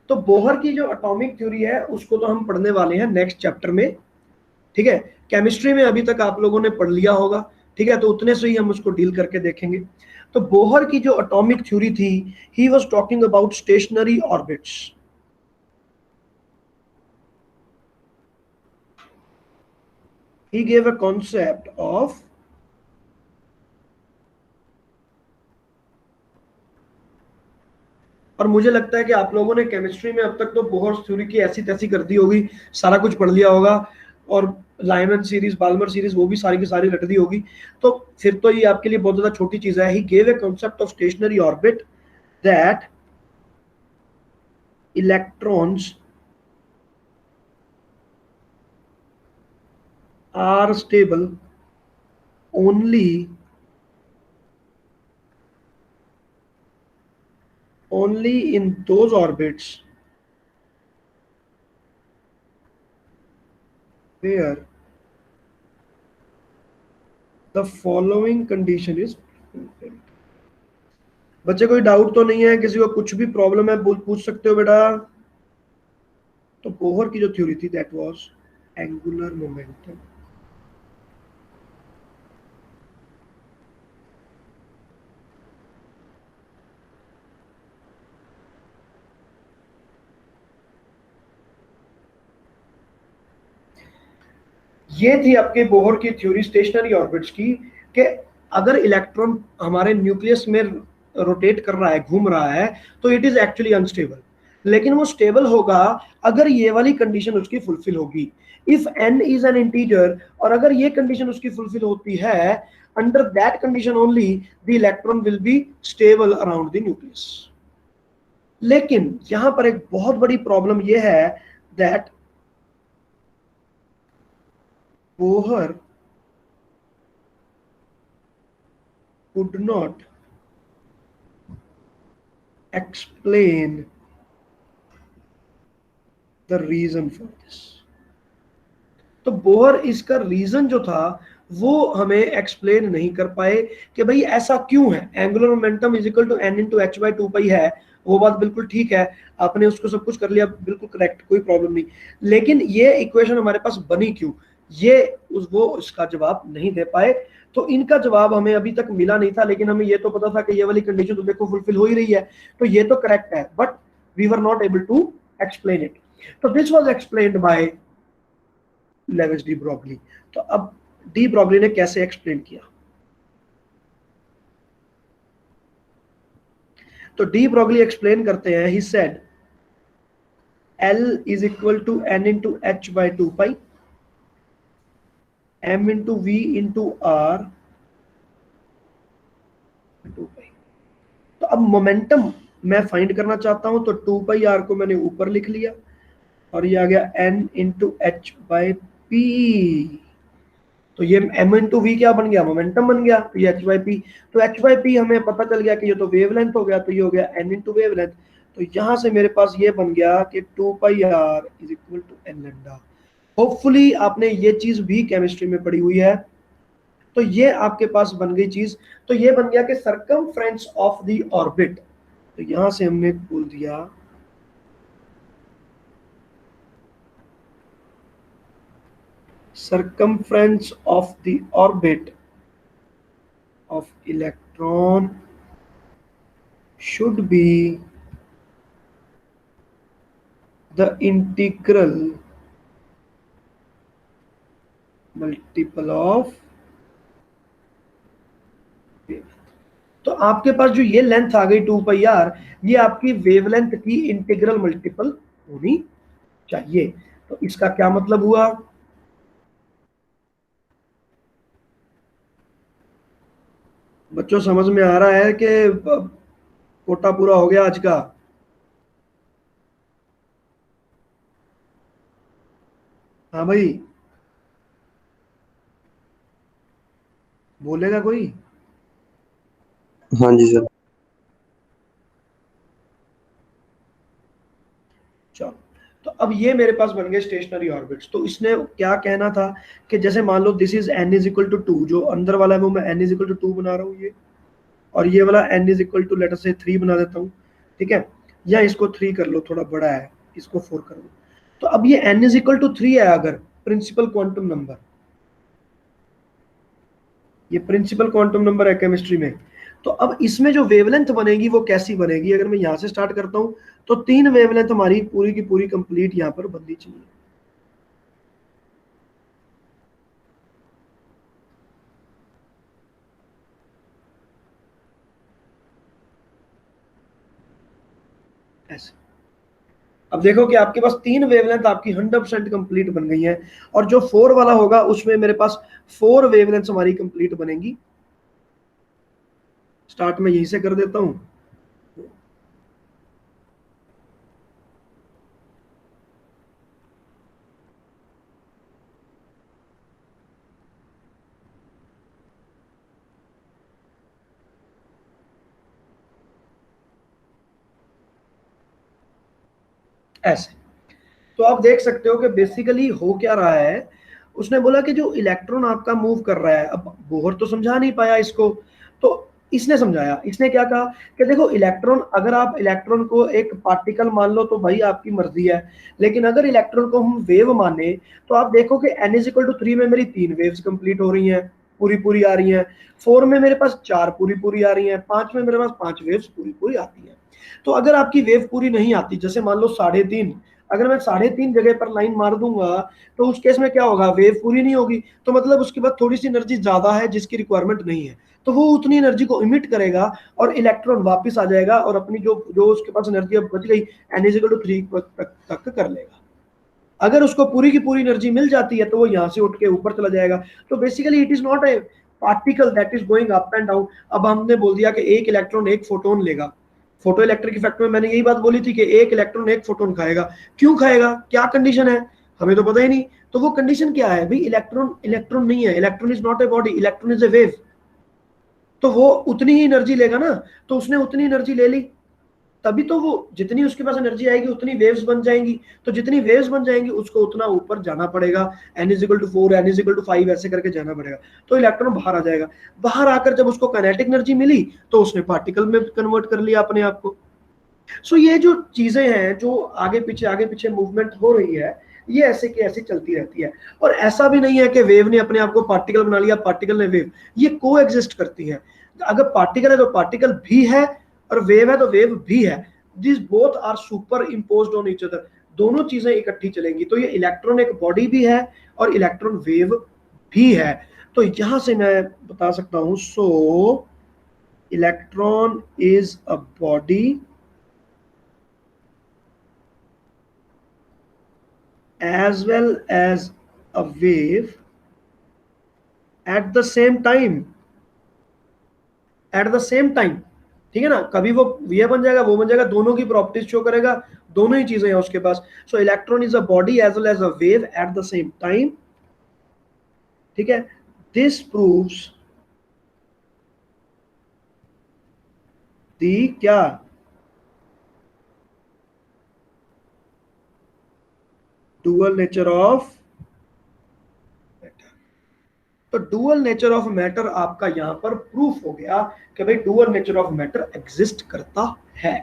तो बोहर की जो एटॉमिक थ्योरी है उसको तो हम पढ़ने वाले हैं नेक्स्ट चैप्टर में, ठीक है। केमिस्ट्री में अभी तक आप लोगों ने पढ़ लिया होगा, ठीक है, तो उतने से ही हम उसको डील करके देखेंगे। तो बोहर की जो एटॉमिक थ्योरी थी, he was talking about stationary orbits. He gave a concept of और मुझे लगता है कि आप लोगों ने केमिस्ट्री में अब तक तो बोहर थ्योरी की ऐसी तैसी कर दी होगी, सारा कुछ पढ़ लिया होगा, और लाइमन सीरीज, बाल्मर सीरीज, वो भी सारी की सारी रट दी होगी। तो फिर तो ये आपके लिए बहुत ज्यादा छोटी चीज है। He gave a concept of stationery orbit that electrons are stable only in those orbits where the following condition is, बच्चे कोई डाउट तो नहीं है, किसी को कुछ भी प्रॉब्लम है पूछ सकते हो बेटा। तो बोहर की जो थ्योरी थी दैट वाज एंगुलर मोमेंटम। ये थी आपके बोहर की थ्योरी स्टेशनरी ऑर्बिट्स की, कि अगर इलेक्ट्रॉन हमारे न्यूक्लियस में रोटेट कर रहा है, घूम रहा है, तो इट इज एक्चुअली अनस्टेबल। लेकिन वो स्टेबल होगा अगर ये वाली कंडीशन उसकी फुलफिल होगी, if n is an integer, और अगर ये कंडीशन उसकी फुलफिल होती है, under that condition only the electron will be stable around the nucleus. लेकिन यहां पर एक बहुत बड़ी प्रॉब्लम यह है that Bohr could not explain the reason for this। तो बोहर इसका रीजन जो था वो हमें एक्सप्लेन नहीं कर पाए कि भाई ऐसा क्यों है। Angular momentum is equal to n into H by two pi है, वो बात बिल्कुल ठीक है, आपने उसको सब कुछ कर लिया, बिल्कुल करेक्ट, कोई प्रॉब्लम नहीं। लेकिन ये इक्वेशन हमारे पास बनी क्यों, ये वो इसका जवाब नहीं दे पाए। तो इनका जवाब हमें अभी तक मिला नहीं था, लेकिन हमें ये तो पता था कि ये वाली कंडीशन तो देखो फुलफिल हो ही रही है, तो ये तो करेक्ट है, but we were not able to explain it. तो this was explained by Louis de Broglie. तो अब डी ब्रोगली ने कैसे एक्सप्लेन किया, तो डी ब्रोगली एक्सप्लेन करते हैं, he said L is equal to n into H by two pi m into V into R two pi. तो अब मोमेंटम मैं फाइंड करना चाहता हूं, तो टू पाई आर को मैंने ऊपर लिख लिया, और ये आ गया n into H by P. तो ये m इंटू वी क्या बन गया, मोमेंटम बन गया, तो ये h बाई पी। तो h बाई पी हमें पता चल गया कि ये तो वेवलेंथ हो गया, तो ये हो गया n इंटू वेवलेंथ। तो यहां से मेरे पास ये बन गया कि two pi r is equal to n lambda. Hopefully आपने ये चीज भी केमिस्ट्री में पढ़ी हुई है। तो ये आपके पास बन गई चीज। तो ये बन गया कि सरकमफ्रेंस ऑफ द ऑर्बिट। तो यहां से हमने बोल दिया circumference of the orbit of electron should be the integral multiple of wavelength। तो आपके पास जो ये लेंथ आ गई टू पाई आर, ये आपकी वेवलेंथ की इंटीग्रल मल्टीपल होनी चाहिए। तो इसका क्या मतलब हुआ, बच्चों समझ में आ रहा है कि कोटा पूरा हो गया आज का? हाँ भाई, बोलेगा कोई? हाँ जी सर। चलो, तो अब ये मेरे पास बन गए स्टेशनरी ऑर्बिट्स। तो इसने क्या कहना था कि जैसे मान लो this is n is equal to two, जो अंदर वाला है वो मैं n is equal to two बना रहा हूँ ये, और ये वाला n is equal to later से 3 बना देता हूँ, ठीक है, या इसको 3 कर लो, थोड़ा बड़ा है, इसको 4 कर लो। तो अब ये n इज इक्वल टू 3 है अगर प्रिंसिपल क्वांटम नंबर, ये प्रिंसिपल क्वांटम नंबर है केमिस्ट्री में। तो अब इसमें जो वेवलेंथ बनेगी वो कैसी बनेगी, अगर मैं यहां से स्टार्ट करता हूं, तो 3 वेवलेंथ हमारी पूरी की पूरी कंप्लीट यहां पर बननी चाहिए। ऐसे अब देखो कि आपके पास 3 वेवलेंथ आपकी 100% कंप्लीट बन गई है, और जो 4 वाला होगा उसमें मेरे पास 4 वेवलेंथ हमारी कंप्लीट बनेंगी। स्टार्ट में यहीं से कर देता हूं। ऐसे तो आप देख सकते हो कि बेसिकली हो क्या रहा है, उसने बोला कि जो इलेक्ट्रॉन आपका मूव कर रहा है, अब बोहर तो समझा नहीं पाया इसको, तो इसने समझाया। इसने क्या कहा कि देखो इलेक्ट्रॉन, अगर आप इलेक्ट्रॉन को एक पार्टिकल मान लो तो भाई आपकी मर्जी है, लेकिन अगर इलेक्ट्रॉन को हम वेव माने तो आप देखो कि n=3 में मेरी 3 वेव्स कंप्लीट हो रही हैं, पूरी पूरी आ रही हैं, 4 में मेरे पास 4 पूरी पूरी आ रही हैं, 5 में मेरे पास 5 वेव्स पूरी पूरी आती हैं। तो अगर आपकी वेव पूरी नहीं आती, जैसे मान लो 3.5, अगर मैं 3.5 जगह पर लाइन मार दूंगा तो उस केस में क्या होगा, वेव पूरी नहीं होगी, तो मतलब उसके बाद थोड़ी सी एनर्जी ज्यादा है जिसकी रिक्वायरमेंट नहीं है, तो वो उतनी एनर्जी को इमिट करेगा और इलेक्ट्रॉन वापस आ जाएगा और अपनी जो जो उसके पास एनर्जी अब बच गई n=3 तक कर लेगा। अगर उसको पूरी की पूरी एनर्जी मिल जाती है तो वो यहाँ से उठ के ऊपर चला जाएगा। तो basically it is not a particle that is going up and down. अब हमने बोल दिया कि एक इलेक्ट्रॉन एक फोटोन लेगा, फोटो इलेक्ट्रिक इफेक्ट में मैंने यही बात बोली थी कि एक इलेक्ट्रॉन एक फोटोन खाएगा। क्यों खाएगा, क्या कंडीशन है, हमें तो पता ही नहीं। तो वो कंडीशन क्या है भाई, इलेक्ट्रॉन इलेक्ट्रॉन नहीं है, electron is not a body, electron is a wave. तो वो उतनी ही एनर्जी लेगा ना, तो उसने उतनी एनर्जी ले ली, तभी तो वो जितनी उसके पास एनर्जी आएगी उतनी वेव्स बन जाएंगी, तो जितनी वेव्स बन जाएंगी उसको उतना ऊपर जाना पड़ेगा, n=4 n=5 ऐसे करके जाना पड़ेगा, तो इलेक्ट्रॉन बाहर आ जाएगा। बाहर आकर जब उसको काइनेटिक एनर्जी मिली तो उसने पार्टिकल में कन्वर्ट कर लिया अपने आप को। सो ये जो चीजें हैं जो आगे पीछे मूवमेंट हो रही है, ये ऐसे की ऐसे चलती रहती है। और ऐसा भी नहीं है कि वेव ने अपने आप को पार्टिकल बना लिया, पार्टिकल ने वेव, ये को एग्जिस्ट करती है। अगर पार्टिकल है तो पार्टिकल भी है, और वेव है तो वेव भी है। This both are superimposed on each other, दोनों चीजें इकट्ठी चलेंगी। तो ये इलेक्ट्रॉन एक बॉडी भी है और इलेक्ट्रॉन वेव भी है। तो यहां से मैं बता सकता हूं, सो electron is a body as well as a wave at the same time, at the same time। ठीक है ना, कभी वो ये बन जाएगा वो बन जाएगा, दोनों की प्रॉपर्टीज शो करेगा, दोनों ही चीजें हैं उसके पास। So electron is a body as well as a wave at the same time. ठीक है, दिस प्रूव्स दी क्या, डुअल नेचर ऑफ मैटर। तो डुअल नेचर ऑफ मैटर आपका यहां पर प्रूफ हो गया कि भाई dual nature of matter exist करता है।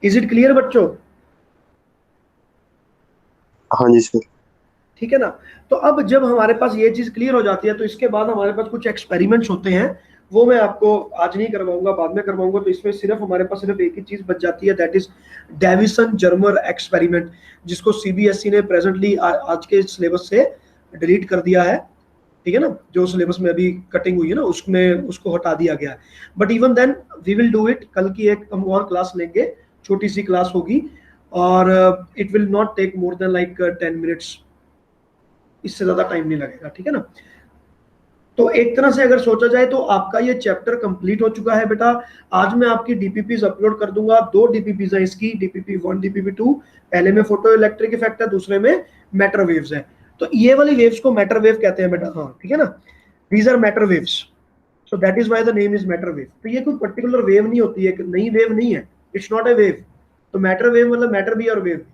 इज इट क्लियर बच्चों? हाँ जी सर। ठीक है ना। तो अब जब हमारे पास ये चीज क्लियर हो जाती है तो इसके बाद हमारे पास कुछ एक्सपेरिमेंट्स होते हैं, वो मैं आपको आज नहीं करवाऊंगा, बाद में करवाऊंगा। तो इसमें सिर्फ हमारे पास सिर्फ एक ही चीज बच जाती है, that is Davisson Germer experiment, जिसको सीबीएसई ने प्रेजेंटली आज के सिलेबस से डिलीट कर दिया है। ठीक है ना, जो सिलेबस में अभी कटिंग हुई है ना उसमें उसको हटा दिया गया है। But even then we will do it. कल की एक हम और क्लास लेंगे, छोटी सी क्लास होगी, और it will not take more than like 10 minutes, इससे ज्यादा टाइम नहीं लगेगा। ठीक है ना। तो एक तरह से अगर सोचा जाए तो आपका ये चैप्टर कंप्लीट हो चुका है बेटा। आज मैं आपकी डीपीपीज अपलोड कर दूंगा, 2 डीपीपीज है इसकी, DPP1 DPP2। पहले में फोटो इलेक्ट्रिक इफेक्ट है, दूसरे में मैटर वेव्स है। तो ये वाली वेव्स को मैटर वेव कहते हैं बेटा, हाँ ठीक है ना, these are matter waves, so that is why the name is matter wave. तो ये कोई पर्टिकुलर वेव नहीं होती है, नई वेव नहीं है, इट्स नॉट ए वेव। तो मैटर वेव मतलब मैटर भी और वेव भी।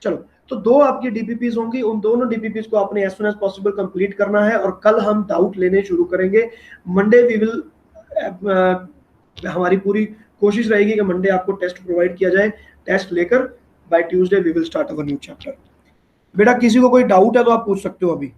चलो, तो 2 आपकी डीपीपीज होंगी, उन दोनों डीपीपीज को आपने as soon as possible complete करना है, और कल हम डाउट लेने शुरू करेंगे। मंडे वी विल, हमारी पूरी कोशिश रहेगी कि मंडे आपको टेस्ट प्रोवाइड किया जाए। टेस्ट लेकर by Tuesday we will start our new chapter. बेटा किसी को कोई डाउट है तो आप पूछ सकते हो अभी।